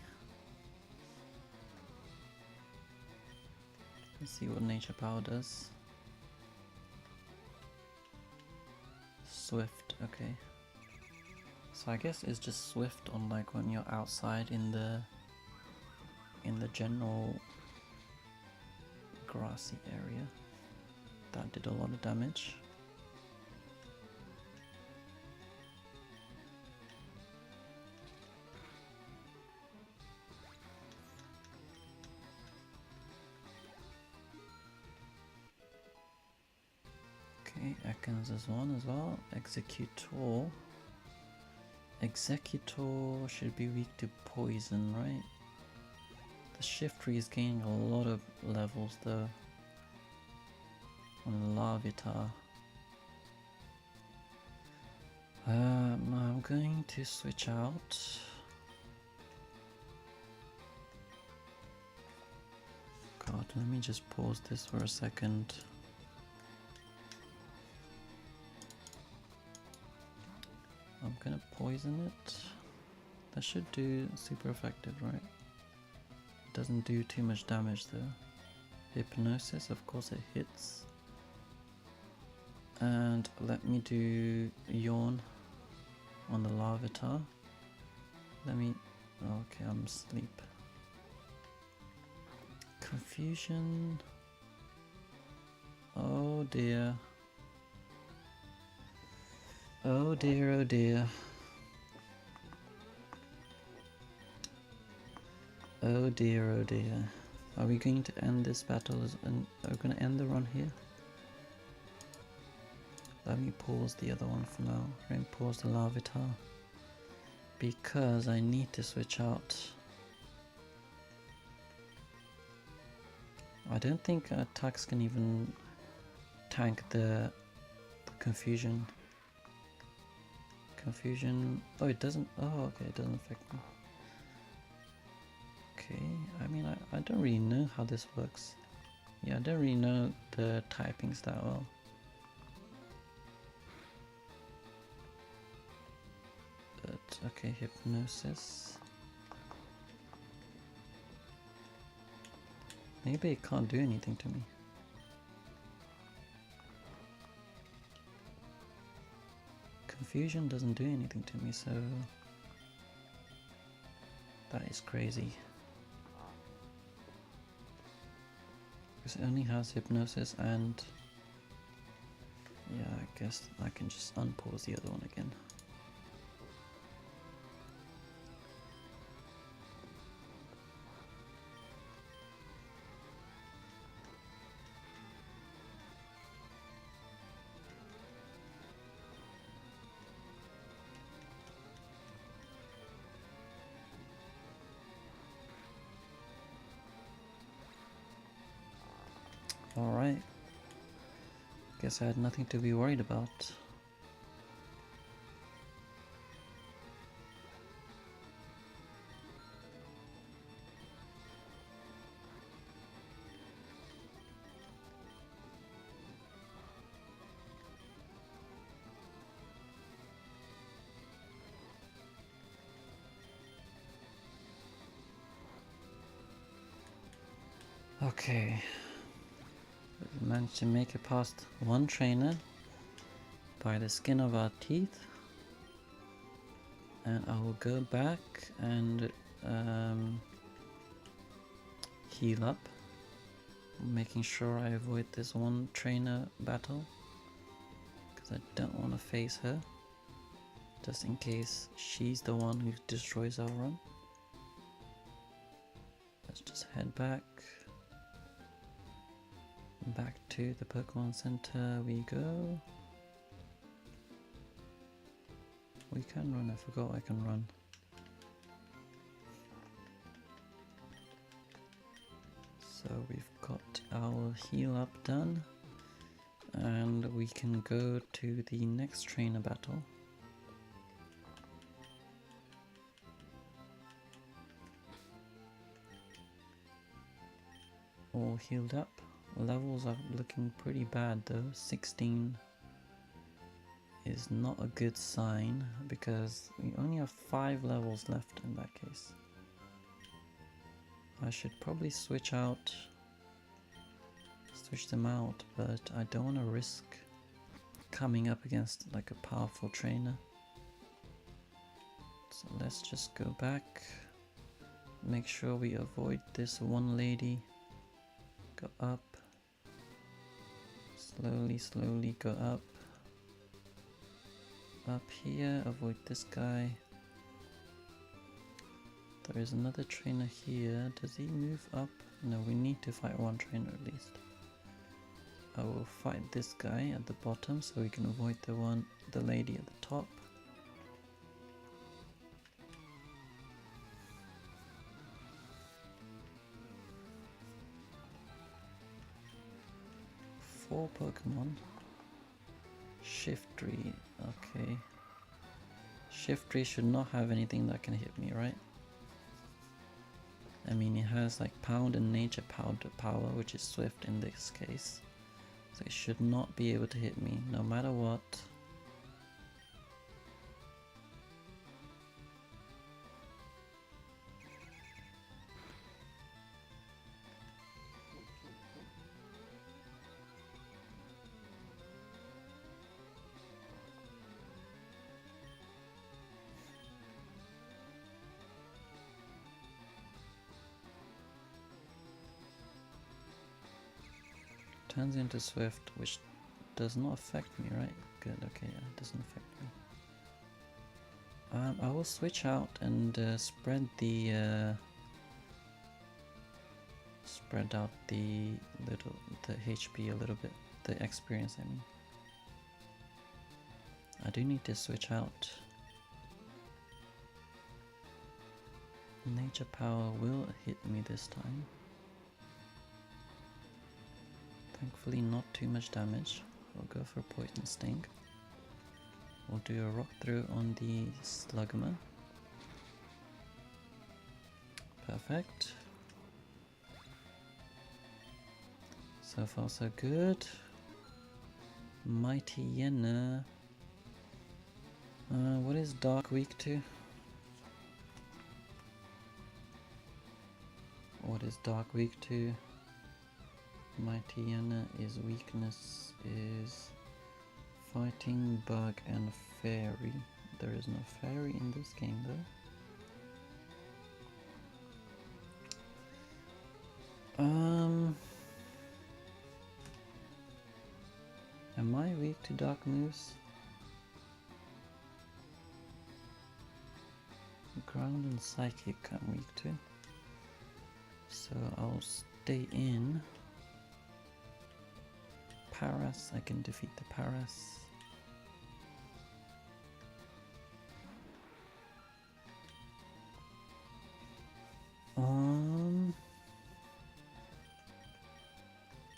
Let's see what nature power does. Swift, okay. So I guess it's just swift on like when you're outside in the general grassy area. That did a lot of damage. Okay, Ekans is one as well. Executor. Executor should be weak to poison, right? The Shiftry is gaining a lot of levels though. On Larvitar. I'm going to switch out. God, let me just pause this for a second. I'm gonna poison it. That should do super effective, right? It doesn't do too much damage though. Hypnosis, of course it hits. And let me do Yawn on the Larvitar. Let me... okay, I'm asleep. Confusion. Oh dear. Oh dear, oh dear. Oh dear, oh dear. Are we going to end this battle? Are we going to end the run here? Let me pause the other one for now. I'm going to pause the Larvitar. Because I need to switch out. I don't think attacks can even tank the confusion. Confusion. Oh, it doesn't. Oh, okay, it doesn't affect me. Okay, I mean, I don't really know how this works. Yeah, I don't really know the typings that well. But, okay, Hypnosis. Maybe it can't do anything to me. Confusion doesn't do anything to me, so that is crazy. Because it only has Hypnosis and yeah, I guess I can just unpause the other one again. Alright. Guess I had nothing to be worried about. Okay. We managed to make it past one trainer by the skin of our teeth. And I will go back and heal up, making sure I avoid this one trainer battle because I don't want to face her, just in case she's the one who destroys our run. Let's just head back to the Pokemon Center we go. We can run, I forgot I can run. So we've got our heal up done and we can go to the next trainer battle. All healed up. Levels are looking pretty bad though, 16 is not a good sign because we only have 5 levels left in that case. I should probably switch them out, but I don't want to risk coming up against like a powerful trainer. So let's just go back, make sure we avoid this one lady, go up, slowly go up here, avoid this guy. There is another trainer here. Does he move up? No, we need to fight one trainer at least. I will fight this guy at the bottom so we can avoid the lady at the top. Four Pokemon. Shiftry, okay. Shiftry should not have anything that can hit me, right? I mean, it has like Pound and Nature Power, which is Swift in this case. So it should not be able to hit me, no matter what. Turns into Swift, which does not affect me, right? Good, okay, yeah, it doesn't affect me. I will switch out and spread out the HP a little bit, the experience I mean. I do need to switch out. Nature Power will hit me this time. Thankfully not too much damage. We'll go for Poison Sting. We'll do a Rock Through on the Slugma. Perfect. So far so good. Mighty Yenna. What is Dark weak to? What is Dark weak to? Mighty Yenna is weakness is Fighting, Bug and Fairy. There is no Fairy in this game though. Am I weak to Dark moves? Ground and Psychic I'm weak to. So I'll stay in. Paras, I can defeat the Paras.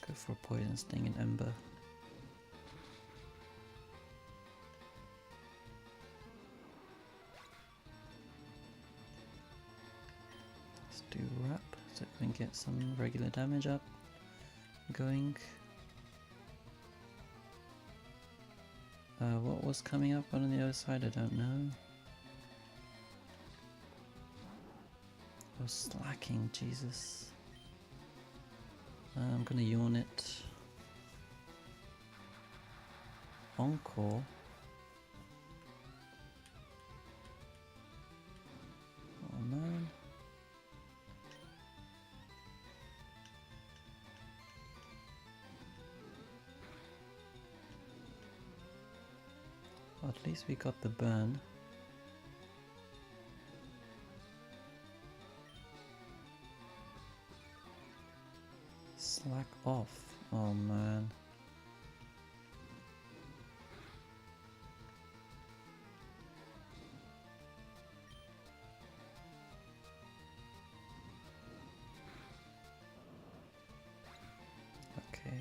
Go for Poison Sting and Ember. Let's do Wrap so we can get some regular damage up going. What was coming up on the other side? I don't know. I was slacking, Jesus. I'm gonna yawn it. Encore. Oh man. Well, at least we got the burn. Slack off. Oh man. Okay.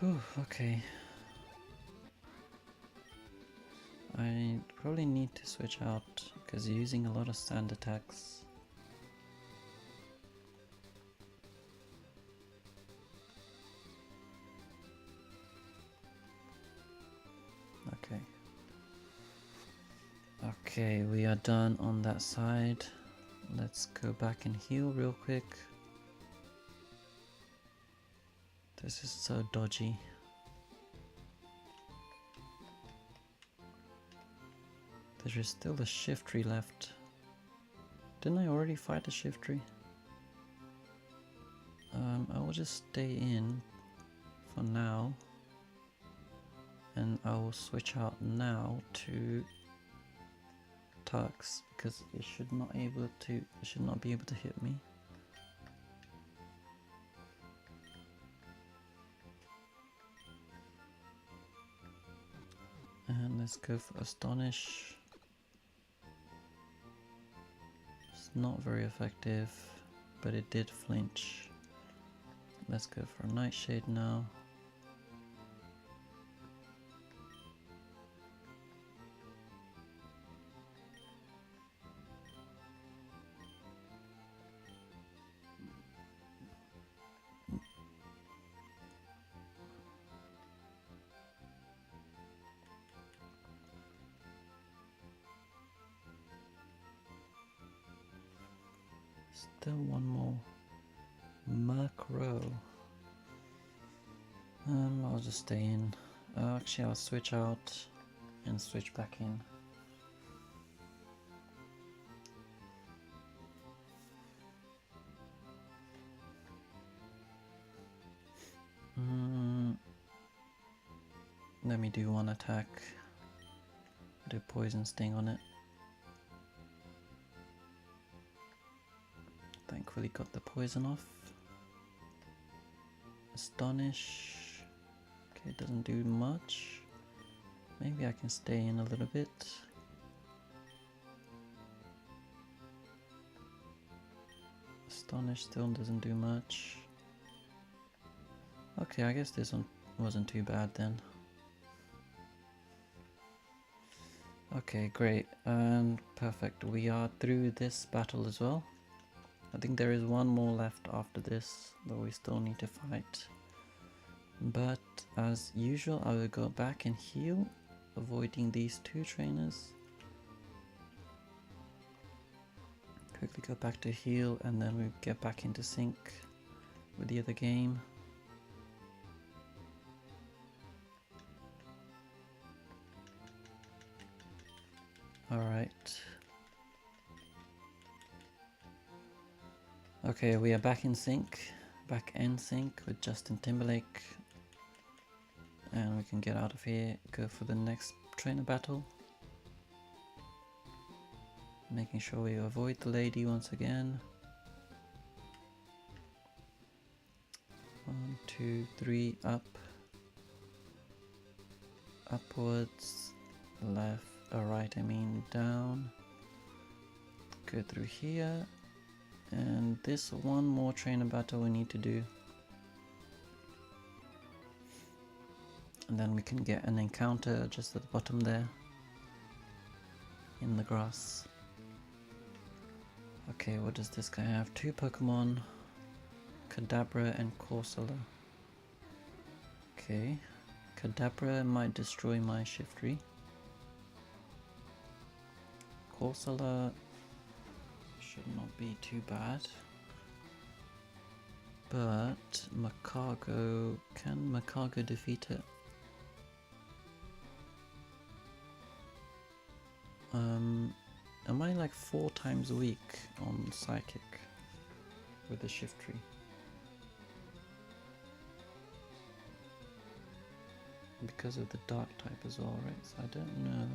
Whew, okay. I probably need to switch out because you're using a lot of stand attacks. Okay, we are done on that side. Let's go back and heal real quick. This is so dodgy. There is still a shift tree left. Didn't I already fight a shift tree? I will just stay in for now. And I will switch out now to Tux because it should not be able to hit me. And let's go for Astonish. It's not very effective, but it did flinch. Let's go for a Nightshade now. Still one more macro. I'll just stay in. Actually, I'll switch out and switch back in. Let me do one attack. Do poison sting on it. Thankfully got the poison off. Astonish. Okay, it doesn't do much. Maybe I can stay in a little bit. Astonish still doesn't do much. Okay, I guess this one wasn't too bad then. Okay, great, and perfect. We are through this battle as well. I think there is one more left after this that we still need to fight. But as usual, I will go back and heal, avoiding these two trainers. Quickly go back to heal and then we get back into sync with the other game. Alright. Okay, we are back in sync with Justin Timberlake. And we can get out of here, go for the next trainer battle. Making sure we avoid the lady once again. 1, 2, 3, up. Upwards, left, right, I mean down. Go through here. And this one more trainer battle we need to do. And then we can get an encounter just at the bottom there. In the grass. Okay, what does this guy have? 2 Pokemon. Kadabra and Corsola. Okay. Kadabra might destroy my Shiftry. Corsola should not be too bad. But Macargo, can Macargo defeat it? Am I like 4 times weak on Psychic with the Shiftry? Because of the Dark type as well, right? So I don't know.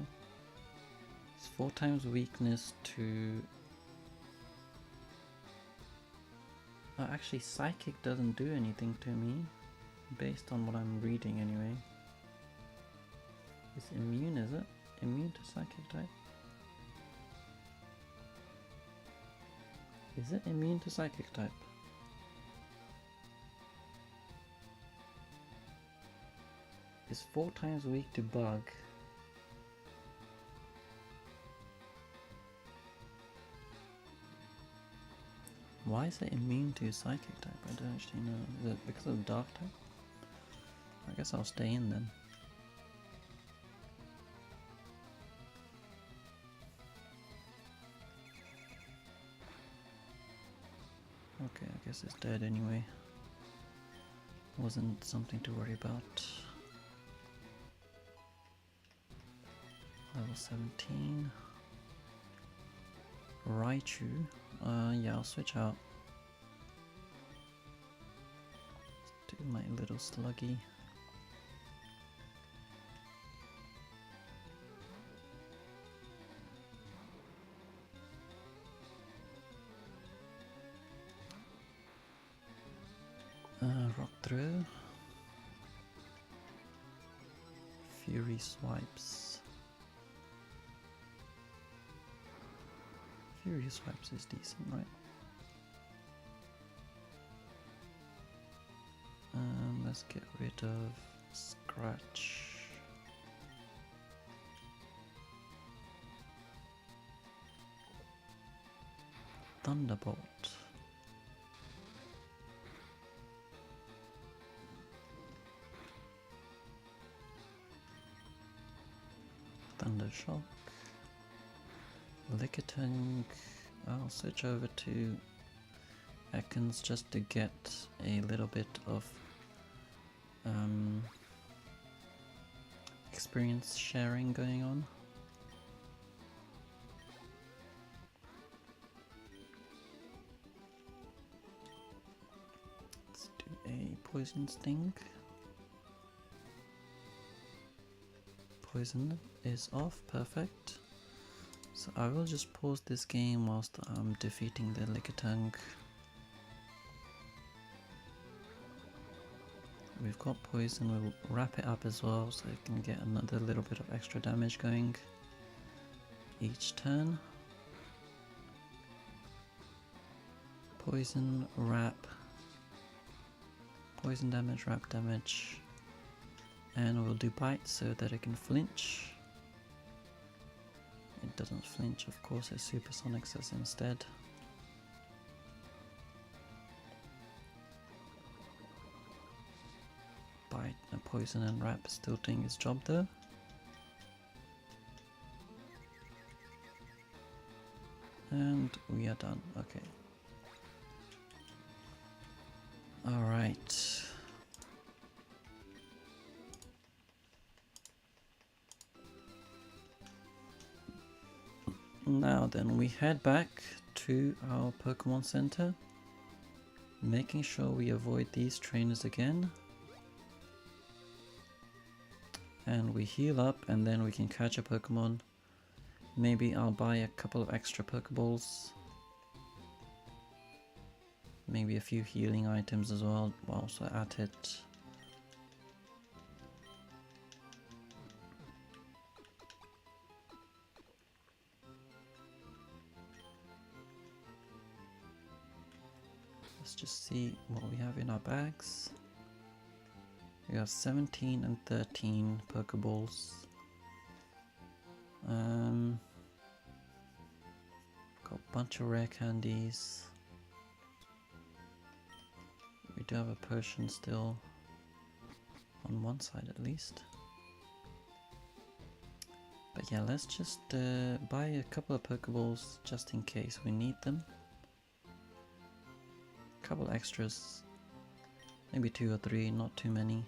It's 4 times weakness to... Oh, actually Psychic doesn't do anything to me, based on what I'm reading anyway. It's immune, is it? Immune to Psychic type? Is it immune to Psychic type? It's 4 times weak to Bug. Why is it immune to Psychic type? I don't actually know. Is it because of Dark type? I guess I'll stay in then. guess it's dead anyway. Wasn't something to worry about. Level 17. Raichu. Yeah, I'll switch out. Let's do my little sluggy. Rock throw. Fury swipes. Fury swipes is decent, right? Let's get rid of Scratch. Thunderbolt. Thundershock. Lickitung. I'll switch over to Ekans just to get a little bit of experience sharing going on. Let's do a Poison Sting. Poison is off, perfect. So I will just pause this game whilst I'm defeating the Lickitung. We've got poison, we'll wrap it up as well so I can get another little bit of extra damage going each turn. Poison, wrap, poison damage, wrap damage, and we'll do bite so that it can flinch. It doesn't flinch, of course, it supersonics us instead. Bite, poison and wrap still doing its job though. And we are done, okay. Alright. Now then, we head back to our Pokemon Center, making sure we avoid these trainers again. And we heal up and then we can catch a Pokemon. Maybe I'll buy a couple of extra Pokeballs. Maybe a few healing items as well whilst we're at it. Let's just see what we have in our bags. We have 17 and 13 Pokeballs. Got a bunch of rare candies. We do have a potion still, on one side at least. But yeah, let's just buy a couple of Pokeballs just in case we need them. A couple extras, maybe 2 or 3, not too many.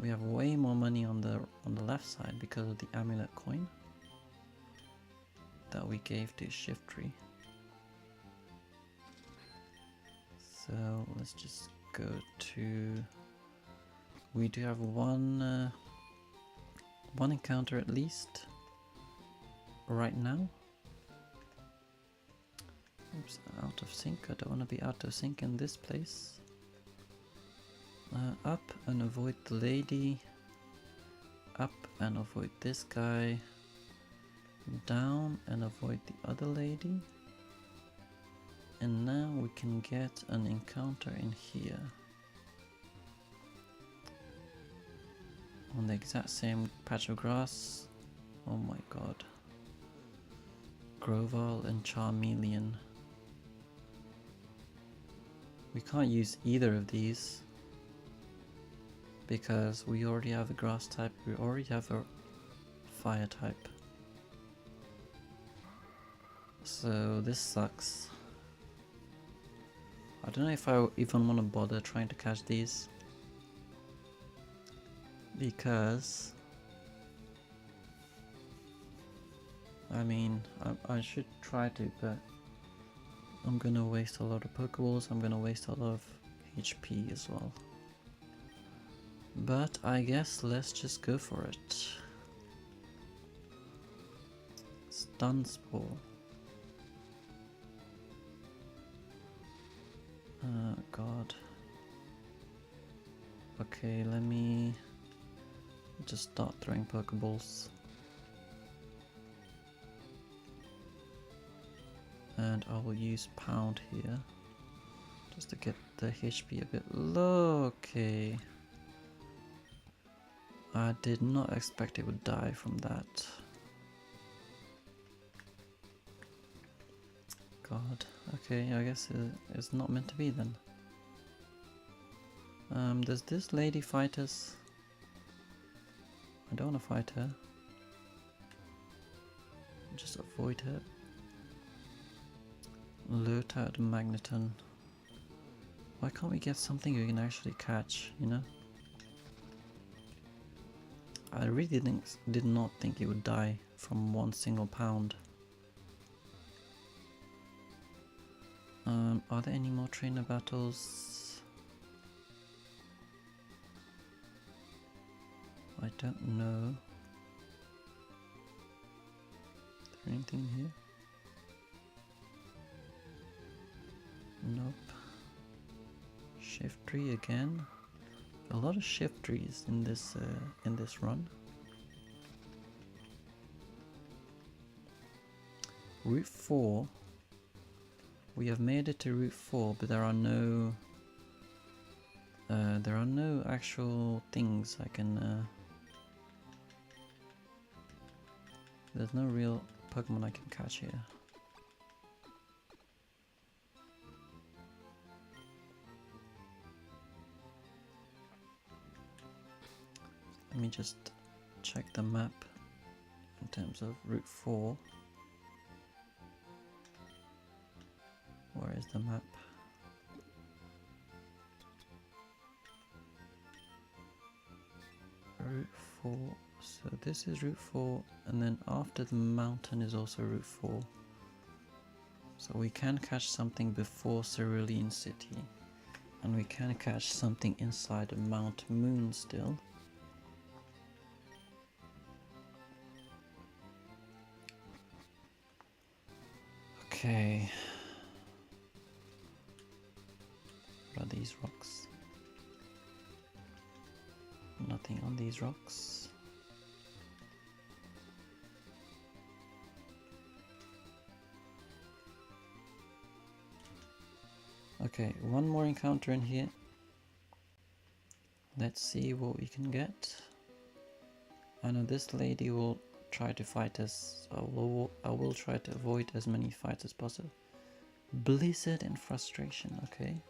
We have way more money on the left side because of the amulet coin that we gave to Shiftry. So let's just go to. We do have one encounter at least right now. Oops, out of sync. I don't want to be out of sync in this place. Up and avoid the lady. Up and avoid this guy. Down and avoid the other lady. And now we can get an encounter in here. On the exact same patch of grass. Oh my god. Grovyle and Charmeleon. We can't use either of these because we already have a grass type, we already have a fire type. So this sucks. I don't know if I even want to bother trying to catch these, because I mean I should try to, but I'm gonna waste a lot of Pokeballs, I'm gonna waste a lot of HP as well. But I guess let's just go for it. Stun Spore. God. Okay, let me just start throwing Pokeballs. And I will use Pound here, just to get the HP a bit low. Okay. I did not expect it would die from that. God. Okay, I guess it's not meant to be then. Does this lady fight us? I don't want to fight her. Just avoid her. Lure out Magneton. Why can't we get something we can actually catch, you know? I really did not think it would die from one single pound. Are there any more trainer battles? I don't know. Is there anything here? Nope. Shift tree again. A lot of shift trees in this run. Route 4. We have made it to Route 4, but there are no actual things I can. There's no real Pokemon I can catch here. Let me just check the map in terms of Route 4. Where is the map? Route 4. So this is Route 4, and then after the mountain is also Route 4. So we can catch something before Cerulean City, and we can catch something inside of Mount Moon still. Okay. What are these rocks? Nothing on these rocks. Okay, one more encounter in here. Let's see what we can get. I know this lady will try to fight us. I will try to avoid as many fights as possible. Blizzard and Frustration, okay.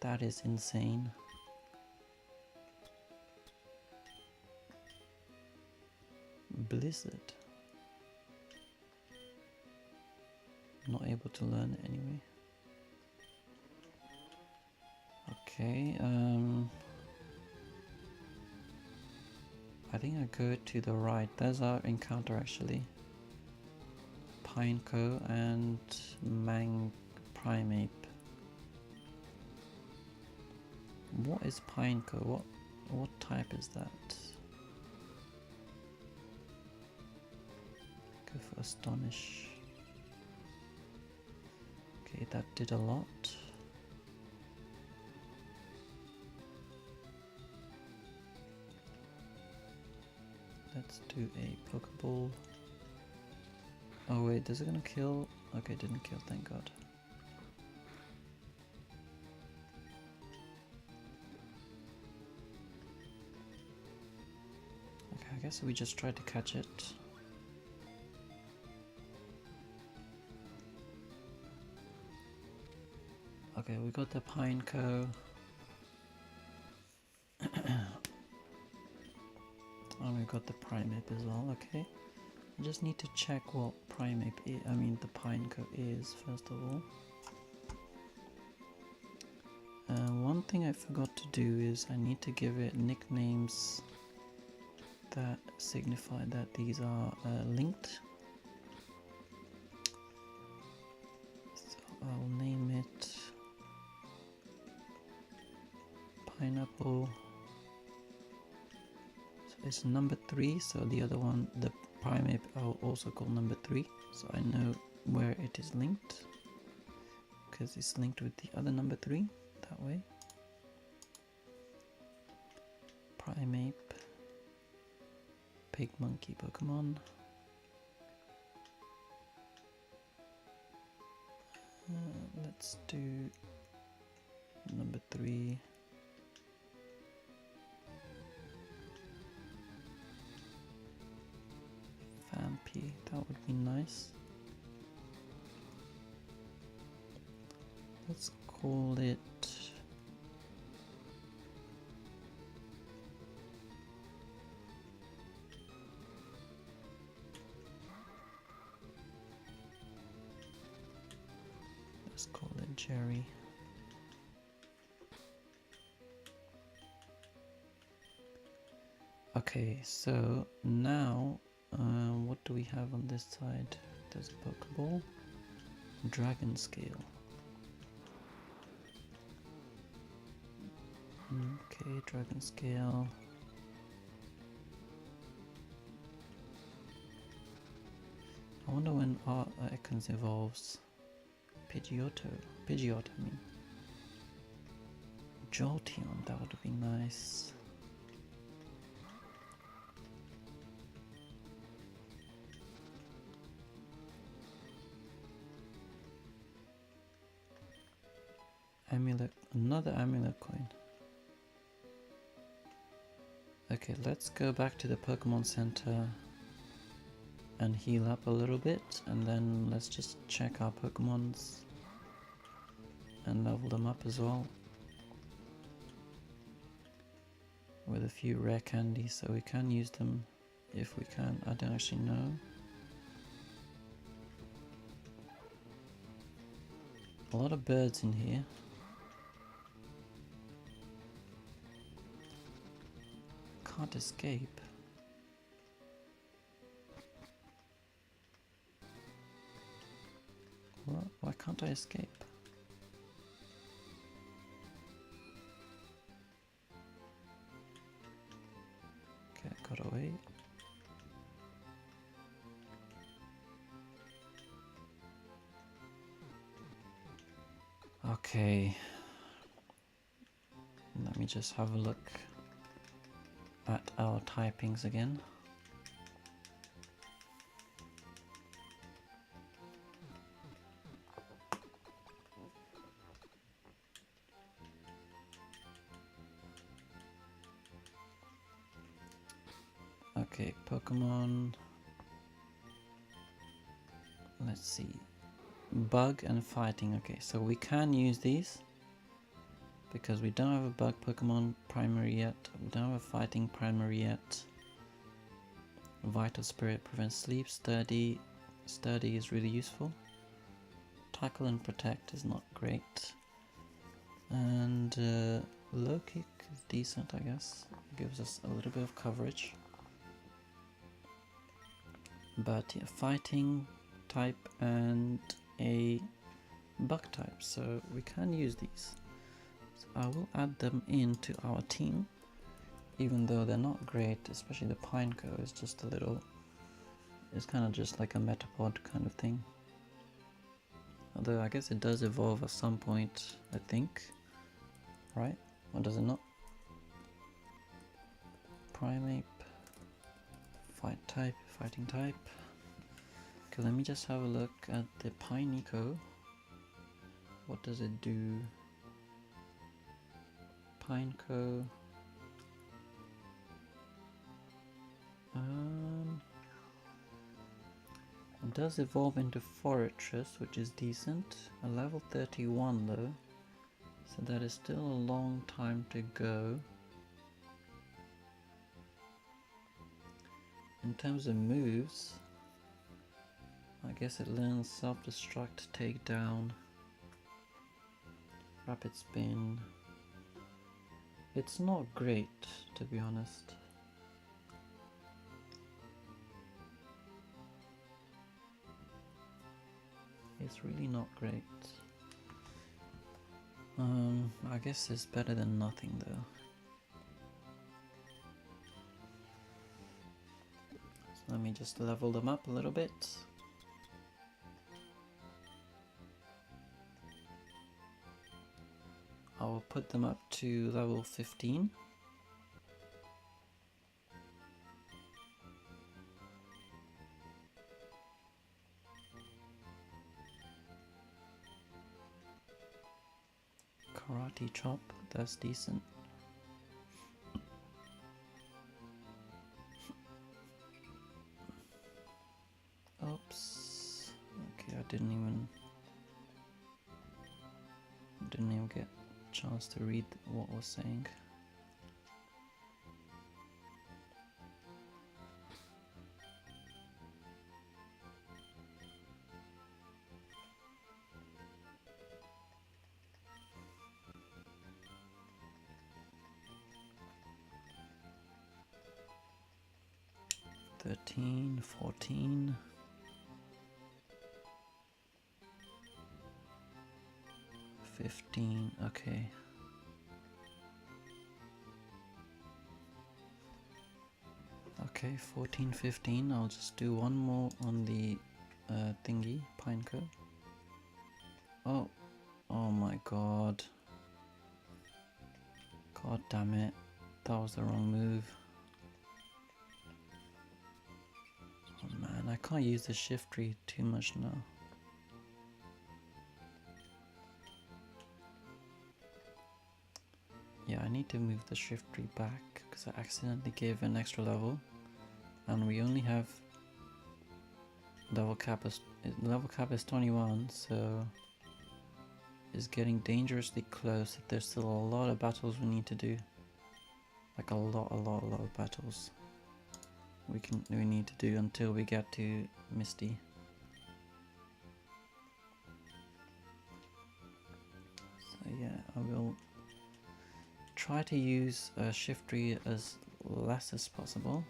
That is insane. Blizzard. Not able to learn it anyway. Okay, I think I go to the right. There's our encounter actually. Pineco and Primeape. What is Pineco? What type is that? Go for Astonish. Okay, that did a lot. Let's do a Pokeball. Oh wait, is it gonna kill? Okay, it didn't kill, thank God. Okay, I guess we just tried to catch it. Okay, we got the Pineco. And we got the Primeape as well, okay. I just need to check what Primeape is, the Pineco is, first of all. One thing I forgot to do is I need to give it nicknames that signify that these are linked. So I'll name it Pineapple. So it's number 3, so the other one, the primate, I'll also call number 3, so I know where it is linked, because it's linked with the other number 3, that way. Primate, Pig Monkey Pokemon. Let's do number 3. Vampy, that would be nice. Let's call it Jerry. Okay, so now what do we have on this side? There's a Pokeball, Dragon Scale. Okay, Dragon Scale. I wonder when our Ekans evolves. Pidgeotto, I mean. Jolteon, that would be nice. Amulet, another amulet coin. Okay, let's go back to the Pokemon Center and heal up a little bit, and then let's just check our Pokemons and level them up as well with a few rare candies, so we can use them if we can. I don't actually know. A lot of birds in here. Can't escape. What? Why can't I escape? Okay, I got away. Okay. Let me just have a look at our typings again. Okay, Pokemon. Let's see. Bug and fighting. Okay, so we can use these because we don't have a bug Pokemon primary yet. We don't have a fighting primary yet. Vital Spirit prevents sleep. Sturdy is really useful. Tackle and Protect is not great. And Low Kick is decent, I guess. It gives us a little bit of coverage. But yeah, fighting type and a bug type, so we can use these. So I will add them into our team, even though they're not great, especially the Pineco is just a little, it's kind of just like a Metapod kind of thing. Although I guess it does evolve at some point, I think, right? Or does it not? Primeape, fighting type. Okay, let me just have a look at the Pineco. What does it do? Pineco. It does evolve into Fortress, which is decent. A level 31 though, so that is still a long time to go. In terms of moves, I guess it learns Self-Destruct, Takedown, Rapid Spin. It's not great, to be honest. It's really not great. I guess it's better than nothing though. So let me just level them up a little bit. I'll put them up to level 15. Karate chop, that's decent. Oops. Okay, I didn't even get a chance to read what I was saying. $13, $14. $15, okay. Okay, 14, 15. I'll just do one more on the thingy, Pineco. Oh my god. God damn it. That was the wrong move. Oh man, I can't use the shift tree too much now. Yeah, I need to move the shift tree back because I accidentally gave an extra level, and we only have level cap is 21, so it's getting dangerously close. There's still a lot of battles we need to do, like a lot of battles we need to do until we get to Misty. So yeah, I will try to use shift tree as less as possible,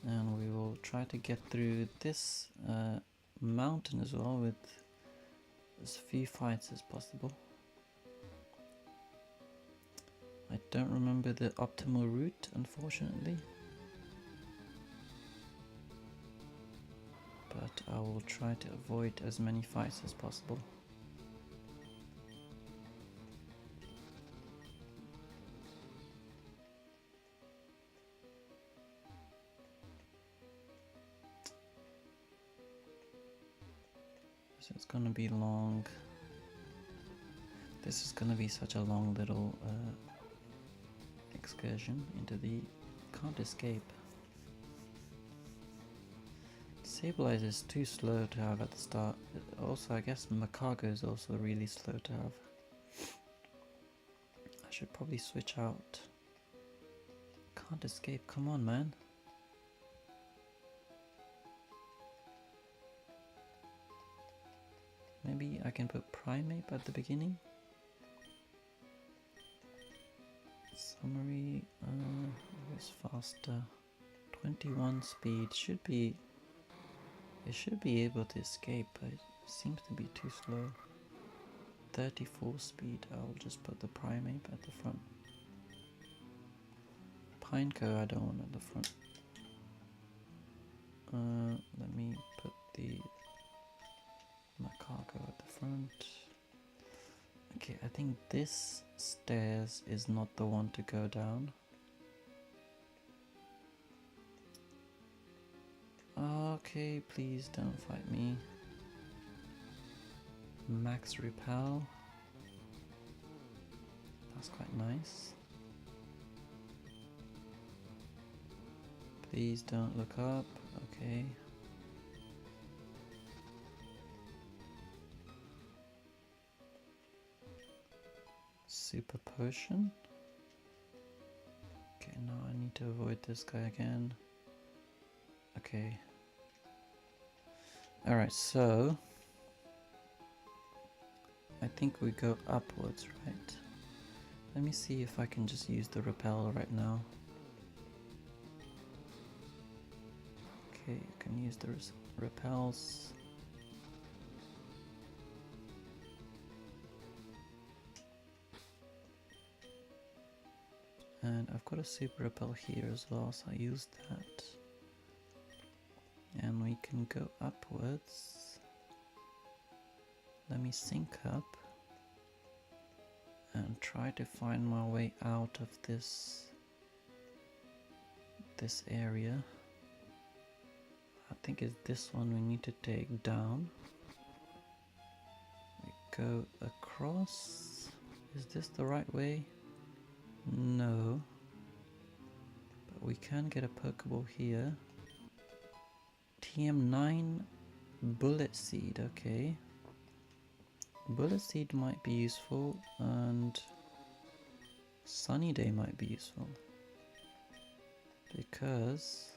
and we will try to get through this mountain as well with as few fights as possible. I don't remember the optimal route, unfortunately, but I will try to avoid as many fights as possible. So it's gonna be long. This is gonna be such a long little excursion into the... Can't escape. Sableye is too slow to have at the start. Also, I guess Macago is also really slow to have. I should probably switch out. Can't escape, come on man. Maybe I can put Primate at the beginning. Summary, it's faster. 21 speed, should be... It should be able to escape, but it seems to be too slow. 34 speed, I'll just put the Primate at the front. Pineco I don't want at the front. Let me put the Macaco at the front. Okay, I think this stairs is not the one to go down. Okay, please don't fight me. Max repel. That's quite nice. Please don't look up. Okay. Super potion. Okay, now I need to avoid this guy again. Okay. Alright, so I think we go upwards, right? Let me see if I can just use the repel right now. Okay, you can use the repels. And I've got a super repel here as well, so I use that. And we can go upwards. Let me sync up and try to find my way out of this area. I think it's this one we need to take down. We go across. Is this the right way? No. But we can get a Pokeball here. TM9 Bullet Seed, okay. Bullet Seed might be useful, and Sunny Day might be useful. Because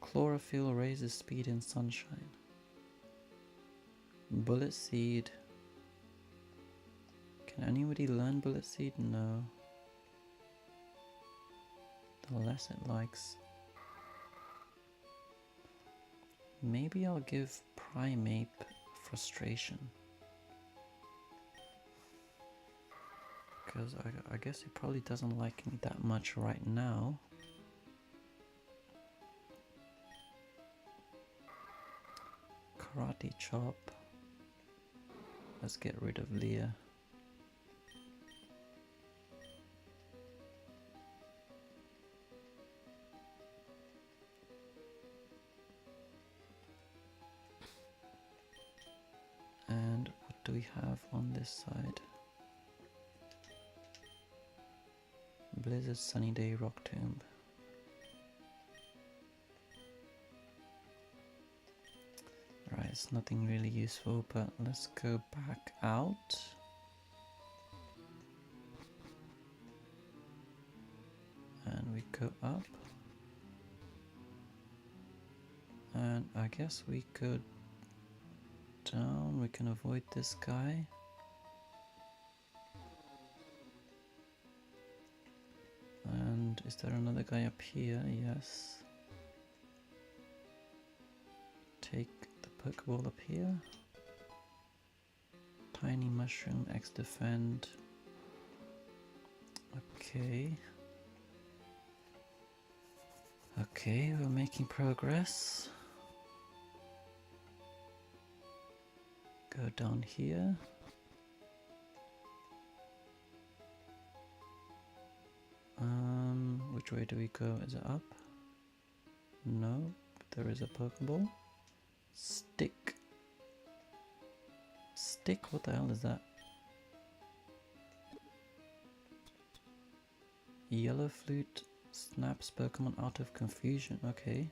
Chlorophyll raises speed in sunshine. Bullet Seed. Can anybody learn Bullet Seed? No. The less it likes. Maybe I'll give Primeape Frustration. Because I guess it probably doesn't like me that much right now. Karate Chop. Let's get rid of Leah. And what do we have on this side? Blizzard, Sunny Day, Rock Tomb. Right, it's nothing really useful, but let's go back out. And we go up. And I guess we go down. We can avoid this guy. And is there another guy up here? Yes. Take the Pokeball up here. Tiny Mushroom, X Defend. Okay. Okay, we're making progress. Go down here. Which way do we go? Is it up? No, there is a Pokeball. Stick. Stick? What the hell is that? Yellow Flute snaps Pokemon out of confusion. Okay.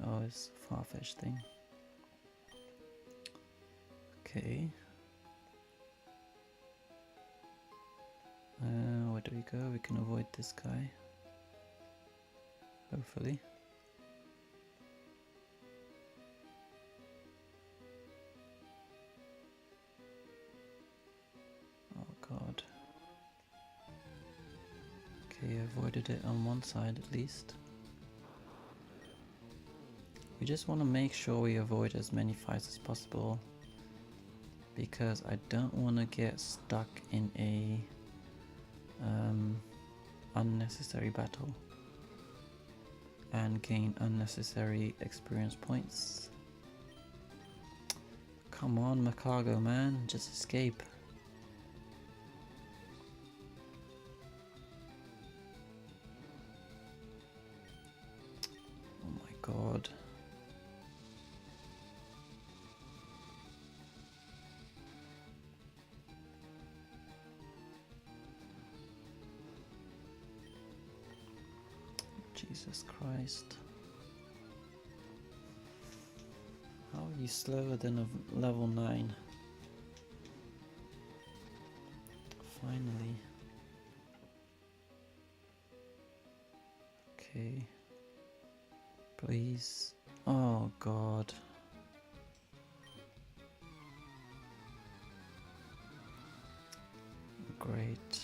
Oh, it's a Farfetch'd thing. Okay. Where do we go? We can avoid this guy. Hopefully. Oh god. Okay, avoided it on one side at least. We just want to make sure we avoid as many fights as possible, because I don't want to get stuck in a unnecessary battle and gain unnecessary experience points. Come on, Macago, man, just escape. Oh my god. Jesus Christ. How are you slower than a level 9? Finally. Okay. Please. Oh god. Great.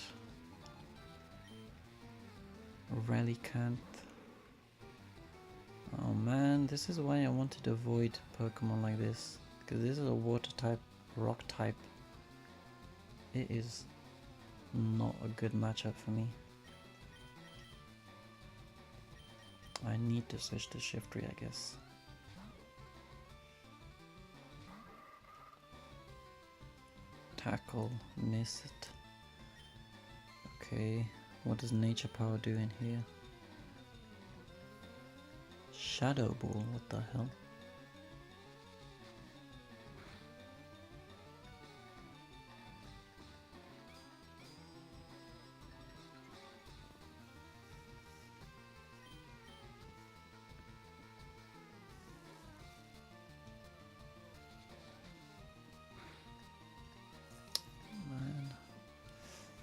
Relicanth. Oh man, this is why I wanted to avoid Pokemon like this. Because this is a water type, rock type. It is not a good matchup for me. I need to switch to Shiftry, I guess. Tackle, miss it. Okay, what does Nature Power do in here? Shadow Ball, what the hell?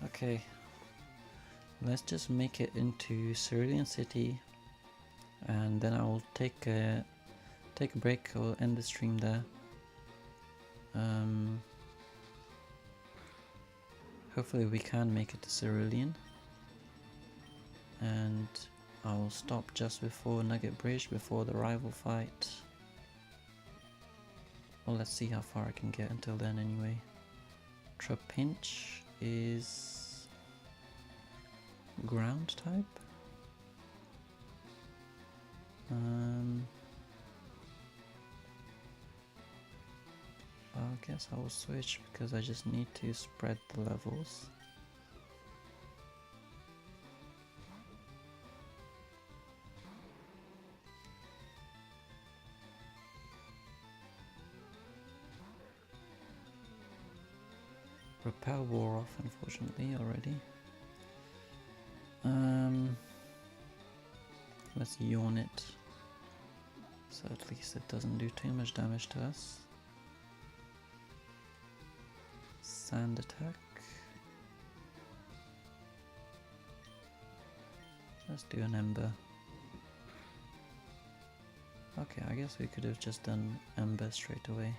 Okay, let's just make it into Cerulean City, and then I will take a break or end the stream there. Hopefully we can make it to Cerulean, and I will stop just before Nugget Bridge, before the rival fight. Well, let's see how far I can get until then anyway. Trapinch is ground type. I guess I will switch because I just need to spread the levels. Repel wore off unfortunately already. Let's yawn it, so at least it doesn't do too much damage to us. Sand attack. Let's do an Ember. Okay, I guess we could have just done Ember straight away.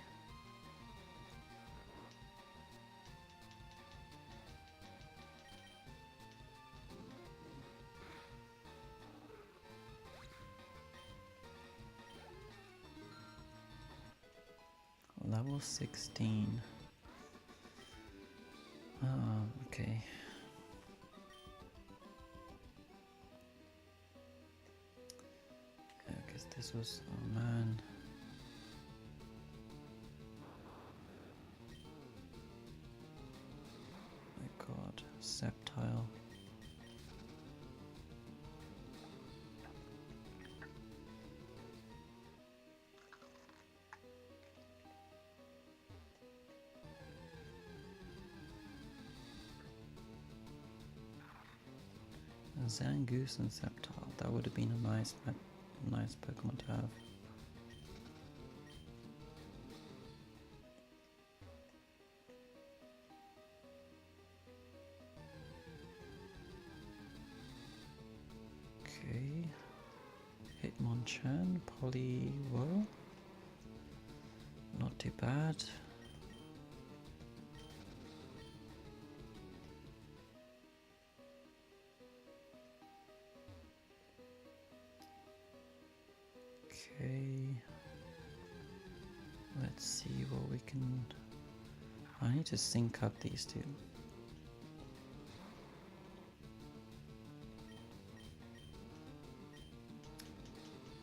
Level 16. Okay. I guess this was, oh man. My god, Sceptile. Zangoose and Sceptile, that would have been a nice Pokemon to have. Okay, Hitmonchan, Poliwhirl, not too bad. Okay, let's see what we can. I need to sync up these two.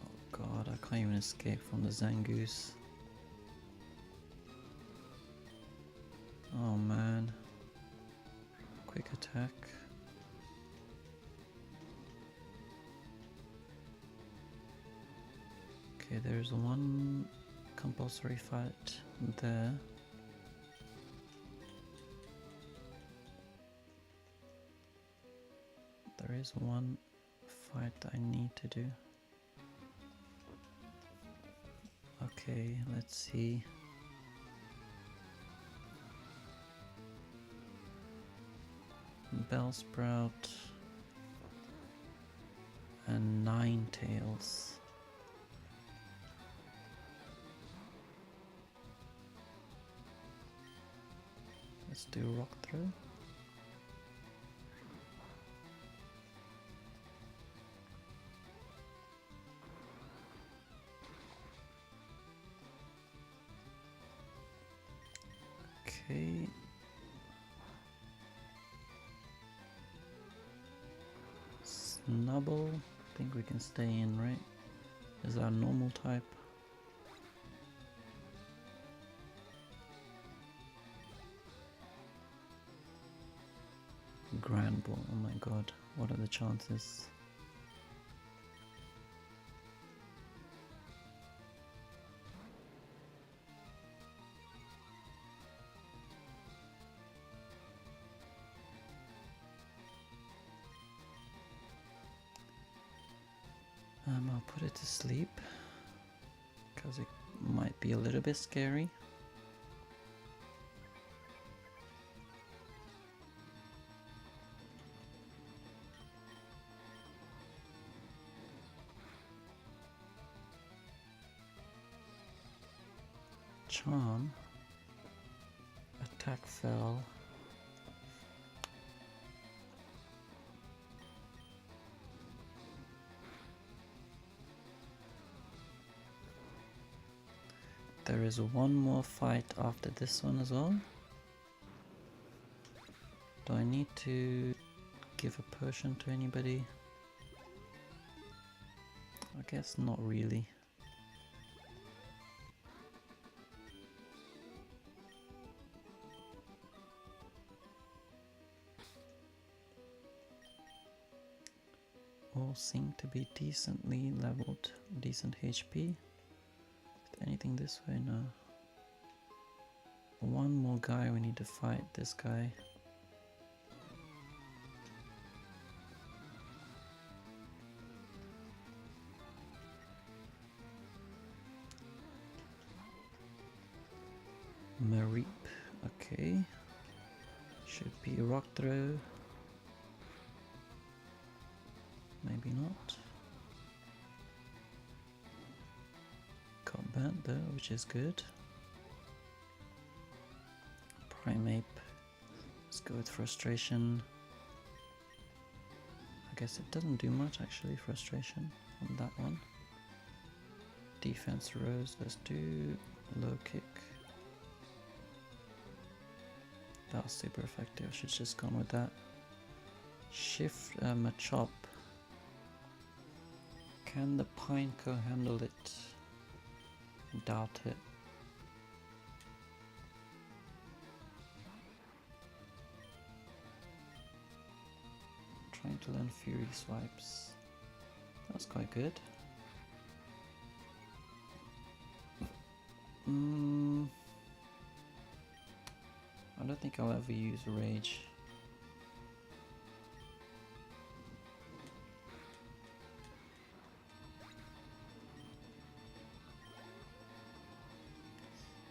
Oh god, I can't even escape from the Zangoose. Oh man. Quick attack. Okay, there's one compulsory fight there. There is one fight that I need to do. Okay, let's see. Bellsprout and Ninetales. Let's do Rock Throw. Okay. Snubble. I think we can stay in, right? Is our normal type. Grand Ball. Oh my god. What are the chances? I'll put it to sleep because it might be a little bit scary. Charm. Attack fell. There is one more fight after this one as well. Do I need to give a potion to anybody? I guess not really. All seem to be decently leveled, decent HP. Anything this way? No. One more guy, we need to fight this guy. Mareep, okay. Should be rock throw. Maybe not. Combat though, which is good. Primeape. Let's go with frustration. I guess it doesn't do much actually, frustration on that one. Defense rose, let's do low kick. That was super effective, should just gone with that. Shift Machop. Can the Pineco handle it? Doubt it. Trying to learn Fury Swipes. That's quite good. I don't think I'll ever use Rage.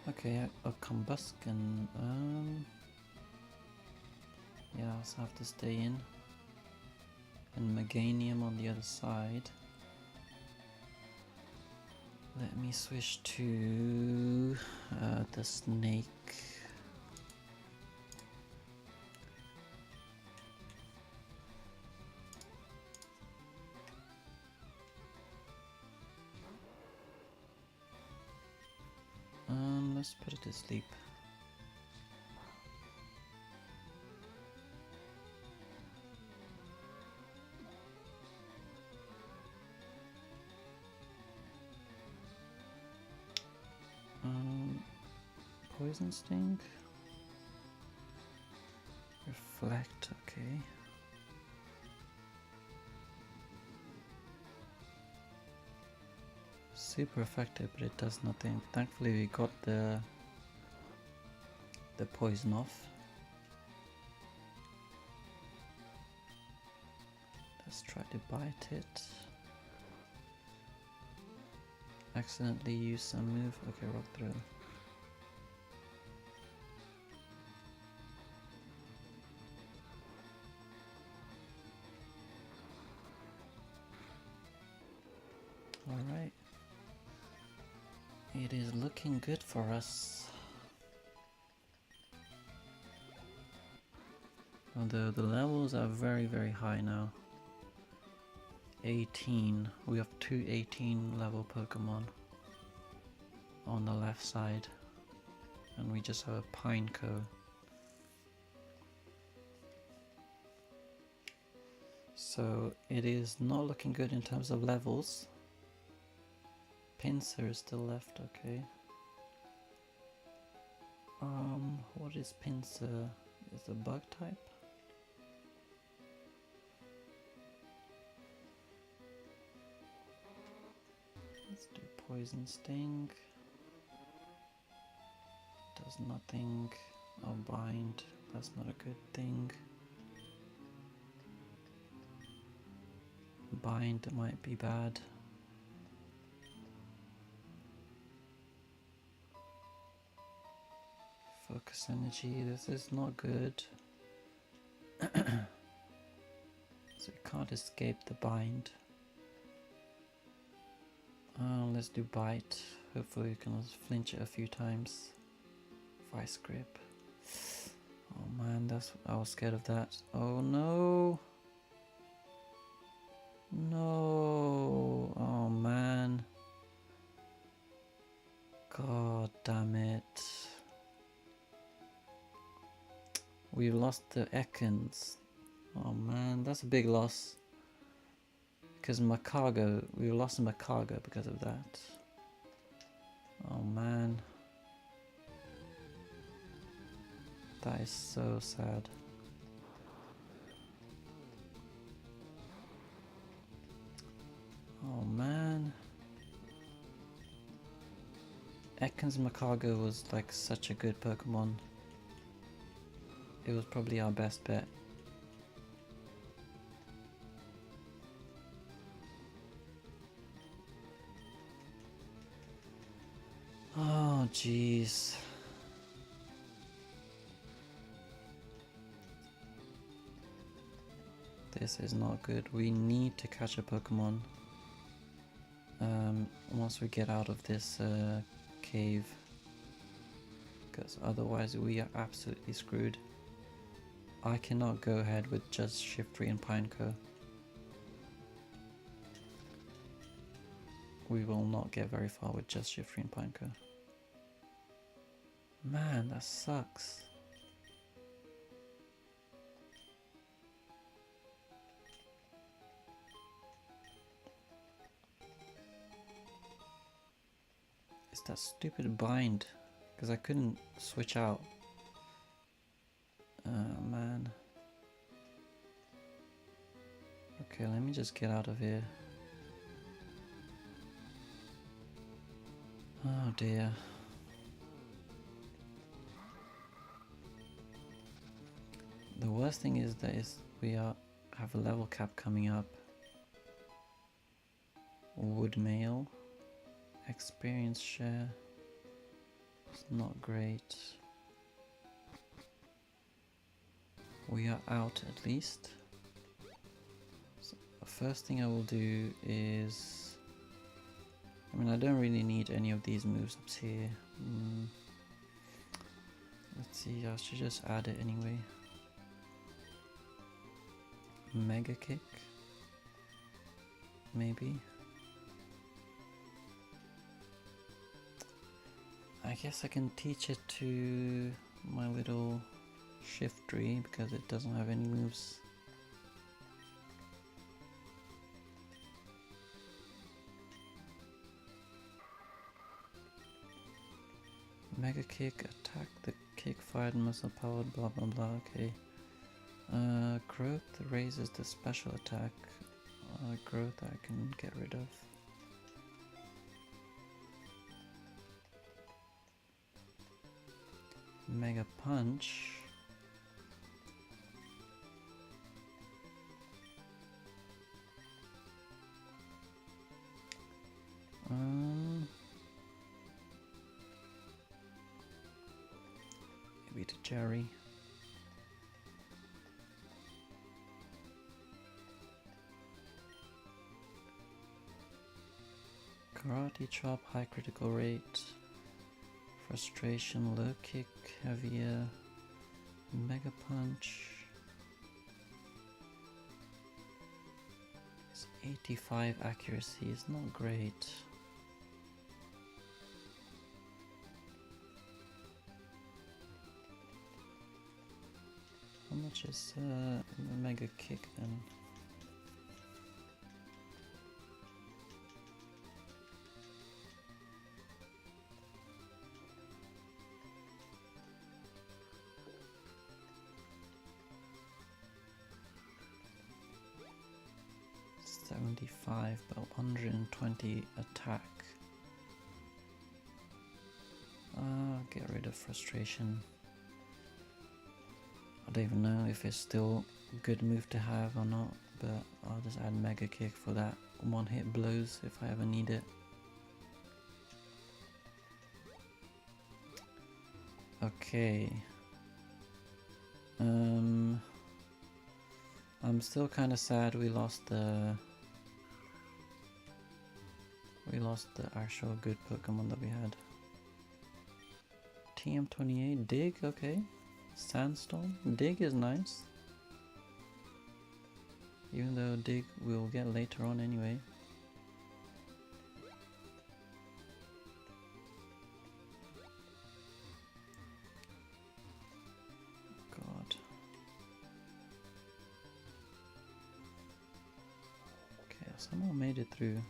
Okay, a Combusken. Yeah, I'll also have to stay in. And Meganium on the other side. Let me switch to the snake. Let's put it to sleep. Poison Sting. Reflect, okay. Super effective, but it does nothing. Thankfully we got the poison off. Let's try to bite it. Accidentally use some move. Okay, rock throw. Alright. It is looking good for us. Although the levels are very, very high now. 18. We have two 18 level Pokemon on the left side. and we just have a Pineco. So it is not looking good in terms of levels. Pinsir is still left, okay. What is Pinsir? Is a bug type? Let's do Poison Sting. Does nothing. Oh, Bind. That's not a good thing. Bind might be bad. Focus Energy. This is not good. So we can't escape the Bind. Let's do Bite. Hopefully we can flinch it a few times. Vice Grip. Oh man, I was scared of that. Oh no! No! Oh man. God damn it. We lost the Ekans. Oh man, that's a big loss. Because Macargo, we lost Macargo because of that. Oh man. That is so sad. Oh man. Ekans Macargo was like such a good Pokemon. It was probably our best bet. Oh jeez. This is not good. We need to catch a Pokemon once we get out of this cave, because otherwise we are absolutely screwed. I cannot go ahead with just Shiftry and Pineco. We will not get very far with just Shiftry and Pineco. Man, that sucks. It's that stupid bind, because I couldn't switch out. Man. Okay, let me just get out of here. Oh dear. The worst thing is that we have a level cap coming up. Wood mail. Experience share. It's not great. We are out at least. So the first thing I will do is... I mean, I don't really need any of these moves up here. Let's see, I should just add it anyway. Mega Kick? Maybe? I guess I can teach it to my little Shiftry because it doesn't have any moves. Mega Kick, attack the kick fired muscle powered, blah blah blah, okay. Growth raises the special attack. Growth I can get rid of. Mega Punch. Maybe to Jerry. Karate Chop, high critical rate. Frustration, low kick, heavier. Mega Punch. It's 85 accuracy, is not great. How much is the Mega Kick then? $75, but 120 attack. Get rid of frustration. I don't even know if it's still a good move to have or not, but I'll just add Mega Kick for that one hit blows if I ever need it. Okay. I'm still kind of sad we lost the actual good Pokemon that we had. TM28 Dig, okay. Sandstorm, Dig is nice. Even though Dig we'll get later on anyway. God. Okay, someone made it through.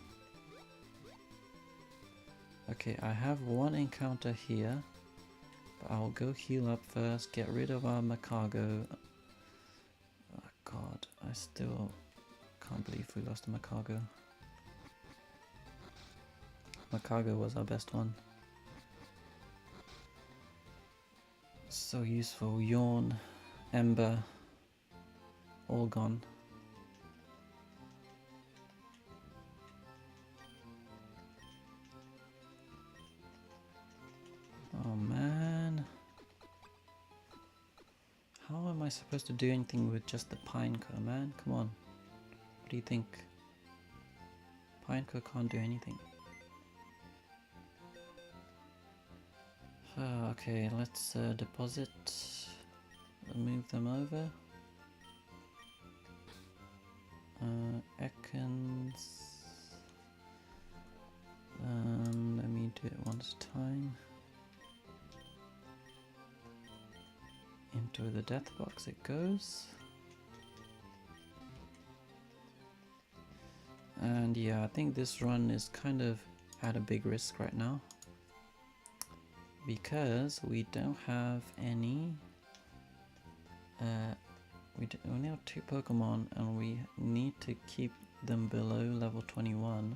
Okay, I have one encounter here. But I'll go heal up first, get rid of our Macago. Oh God, I still can't believe we lost a Macago. Macago was our best one. So useful. Yawn, Ember, all gone. Oh man. How am I supposed to do anything with just the Pineco, man? Come on. What do you think? Pineco can't do anything. Okay, let's deposit. Move them over. Ekans. Let me do it one at a time. Into the death box it goes. And yeah, I think this run is kind of at a big risk right now. Because we don't have any... we only have 2 Pokemon and we need to keep them below level 21.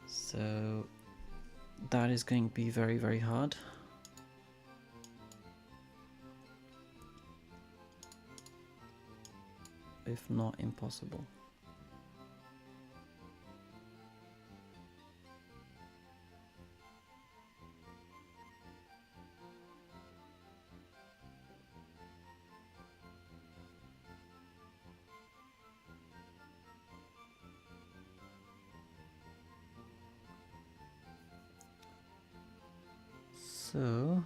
So... that is going to be very, very hard. If not impossible. So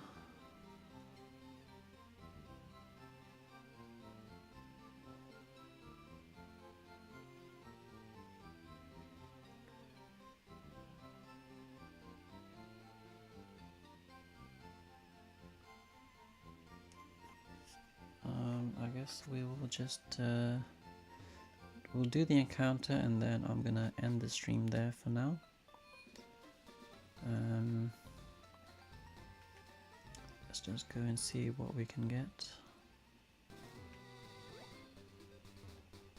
I guess we will just we'll do the encounter and then I'm gonna end the stream there for now. Let's just go and see what we can get.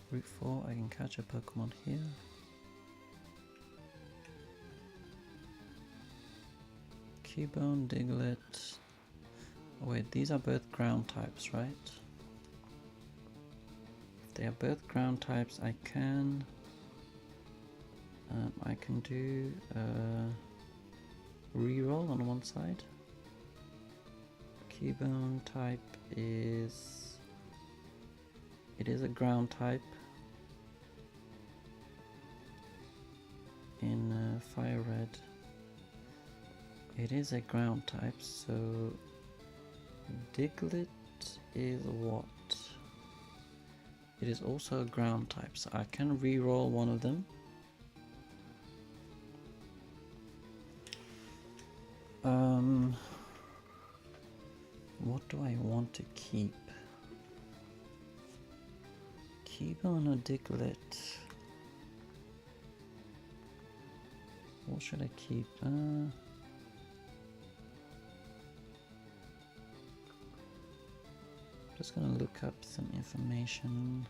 Route 4, I can catch a Pokemon here. Keybone, Diglett. Oh wait, these are both ground types, right? If they are both ground types, I can do reroll on one side. Keybone type is... it is a ground type in Fire Red. It is a ground type, so Diglett is what? It is also a ground type, so I can reroll one of them. What do I want to keep? Keybone or Diglett? What should I keep? Just gonna look up some information.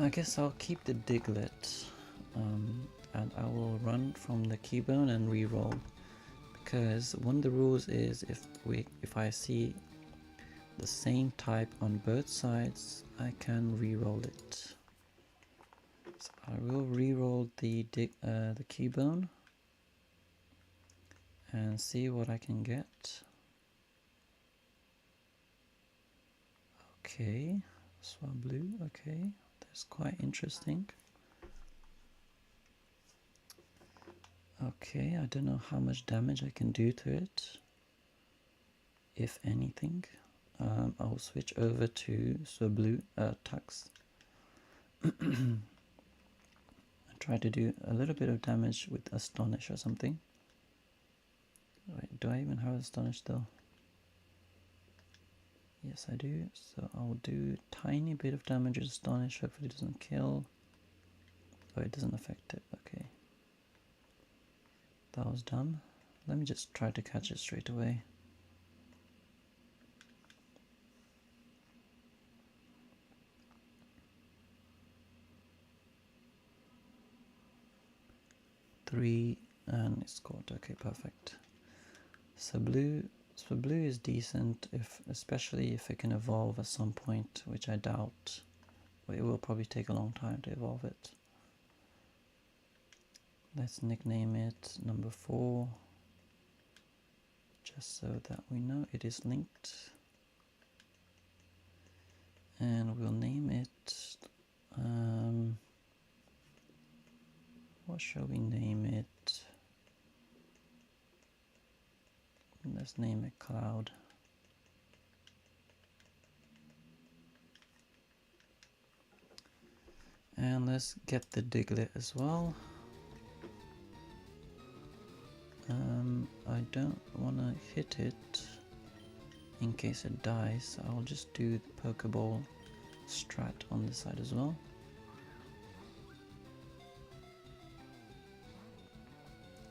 I guess I'll keep the Diglett, and I will run from the keybone and reroll, because one of the rules is if I see the same type on both sides, I can reroll it. So I will reroll the keybone and see what I can get. Okay, swab blue. Okay. It's quite interesting. Okay, I don't know how much damage I can do to it, if anything. I'll switch over to Swablu Tux and try to do a little bit of damage with Astonish or something. Wait, do I even have Astonish still? Yes, I do. So I'll do a tiny bit of damage with Astonish. Hopefully it doesn't kill. Oh, it doesn't affect it. Okay. That was dumb. Let me just try to catch it straight away. Three, and it's caught. Okay, perfect. So blue is decent, especially if it can evolve at some point, which I doubt. But it will probably take a long time to evolve it. Let's nickname it number 4, just so that we know it is linked. And we'll name it, what shall we name it? Let's name it Cloud. And let's get the Diglett as well. I don't want to hit it in case it dies, so I'll just do the Pokeball strat on this side as well.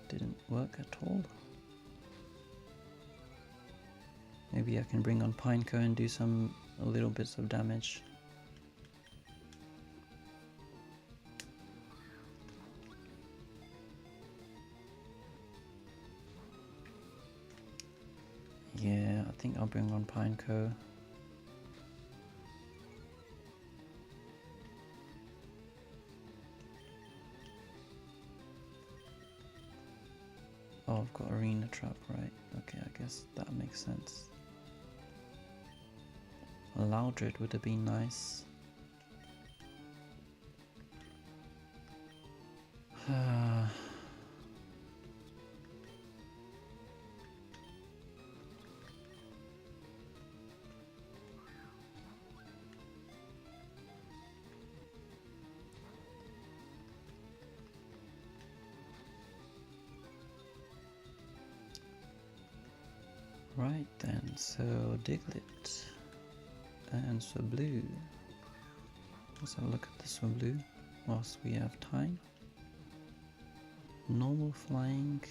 Didn't work at all. Maybe I can bring on Pineco and do a little bits of damage. Yeah, I think I'll bring on Pineco. Oh, I've got Arena Trap, right? Okay, I guess that makes sense. A Loudred would have been nice. Right then, so Diglett and Swablu. Let's have a look at the Swablu whilst we have time. Normal flying,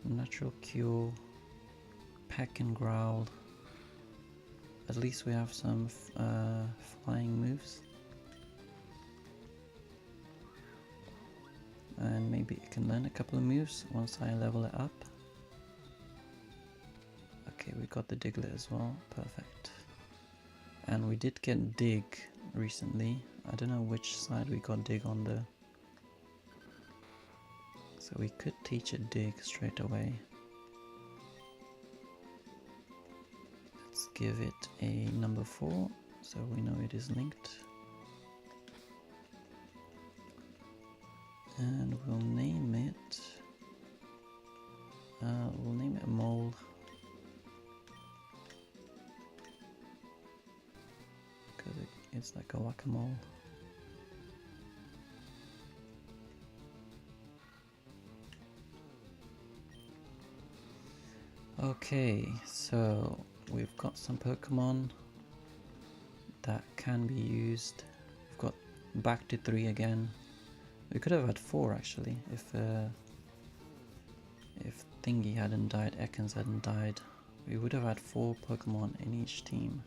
natural cure, peck and growl. At least we have some flying moves. And maybe it can learn a couple of moves once I level it up. Okay, we got the Diglett as well, perfect. And we did get Dig recently. I don't know which side we got Dig on though. So we could teach it Dig straight away. Let's give it a number 4, so we know it is linked. And we'll name it Mole. Because it's like a whack-a-mole. Okay, so we've got some Pokemon that can be used. We've got back to 3 again. We could have had 4 actually if Thingy hadn't died, Ekans hadn't died. We would have had 4 Pokemon in each team.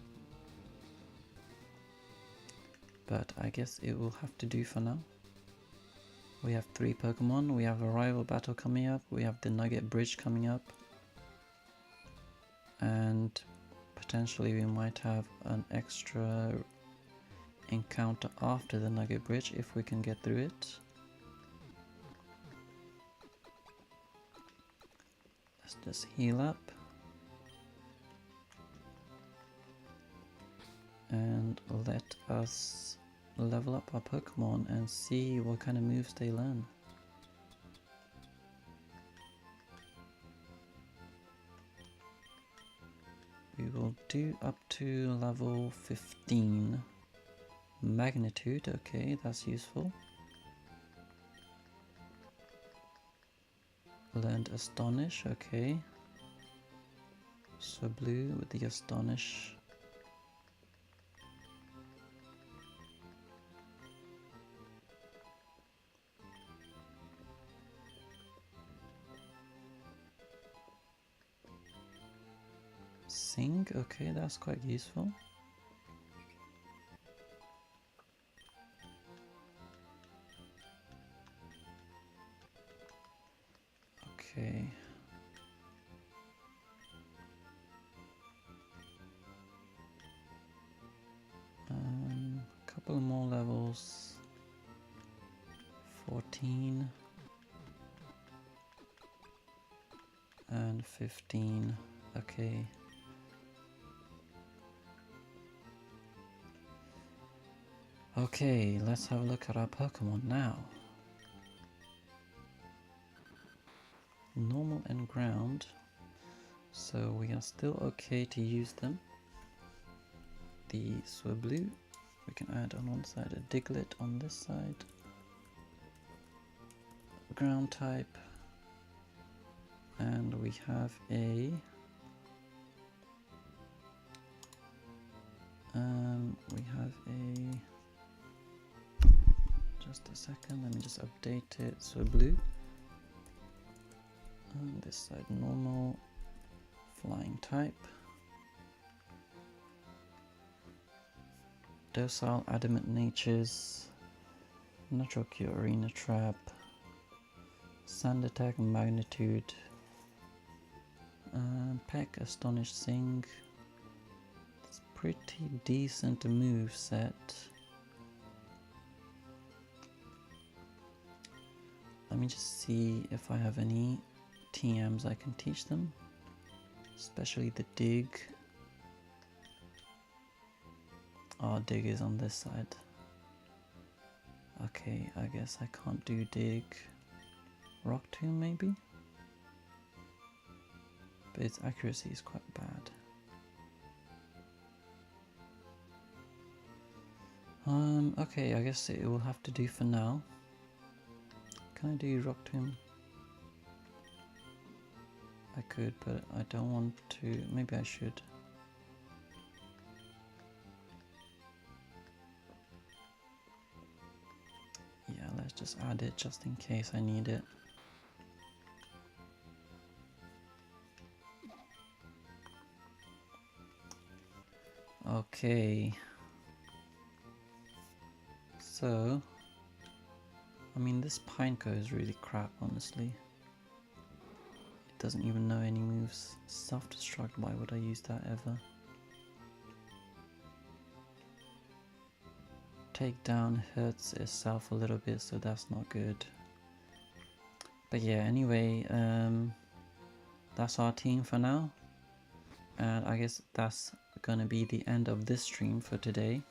But I guess it will have to do for now. We have 3 Pokemon, we have a rival battle coming up, we have the Nugget Bridge coming up. And potentially we might have an extra encounter after the Nugget Bridge if we can get through it. Let's just heal up. And let us level up our Pokemon and see what kind of moves they learn. We will do up to level 15. Magnitude, okay, that's useful. Learned Astonish, okay. So blue with the Astonish. Sing, okay, that's quite useful. Okay. Couple more levels. 14 and 15. Okay. Okay, let's have a look at our Pokemon now. Normal and ground, so we are still okay to use them. The Swablu, we can add on one side a Diglett on this side. Ground type, and we have a just a second, let me just update it. Swablu. On this side normal, flying type. Docile, adamant natures, natural cure, arena trap, sand attack, magnitude, peck, astonish, sing. It's pretty decent move set. Let me just see if I have any TMs I can teach them, especially the dig. Oh, dig is on this side. Okay, I guess I can't do dig. Rock Tomb maybe? But its accuracy is quite bad. Okay, I guess it will have to do for now. Can I do Rock Tomb? I could, but I don't want to. Maybe I should. Yeah, let's just add it just in case I need it. Okay. So, I mean, this Pineco is really crap, honestly. It doesn't even know any moves. Self-destruct, why would I use that ever? Takedown hurts itself a little bit, so that's not good. But yeah, anyway, that's our team for now. And I guess that's gonna be the end of this stream for today.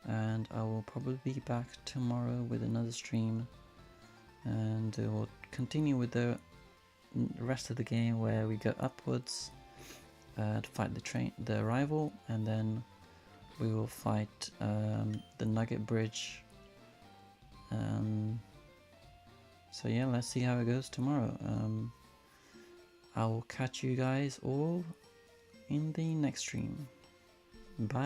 And I will probably be back tomorrow with another stream and we'll continue with the rest of the game where we go upwards to fight the rival, and then we will fight the Nugget Bridge. So yeah, let's see how it goes tomorrow. I will catch you guys all in the next stream. Bye.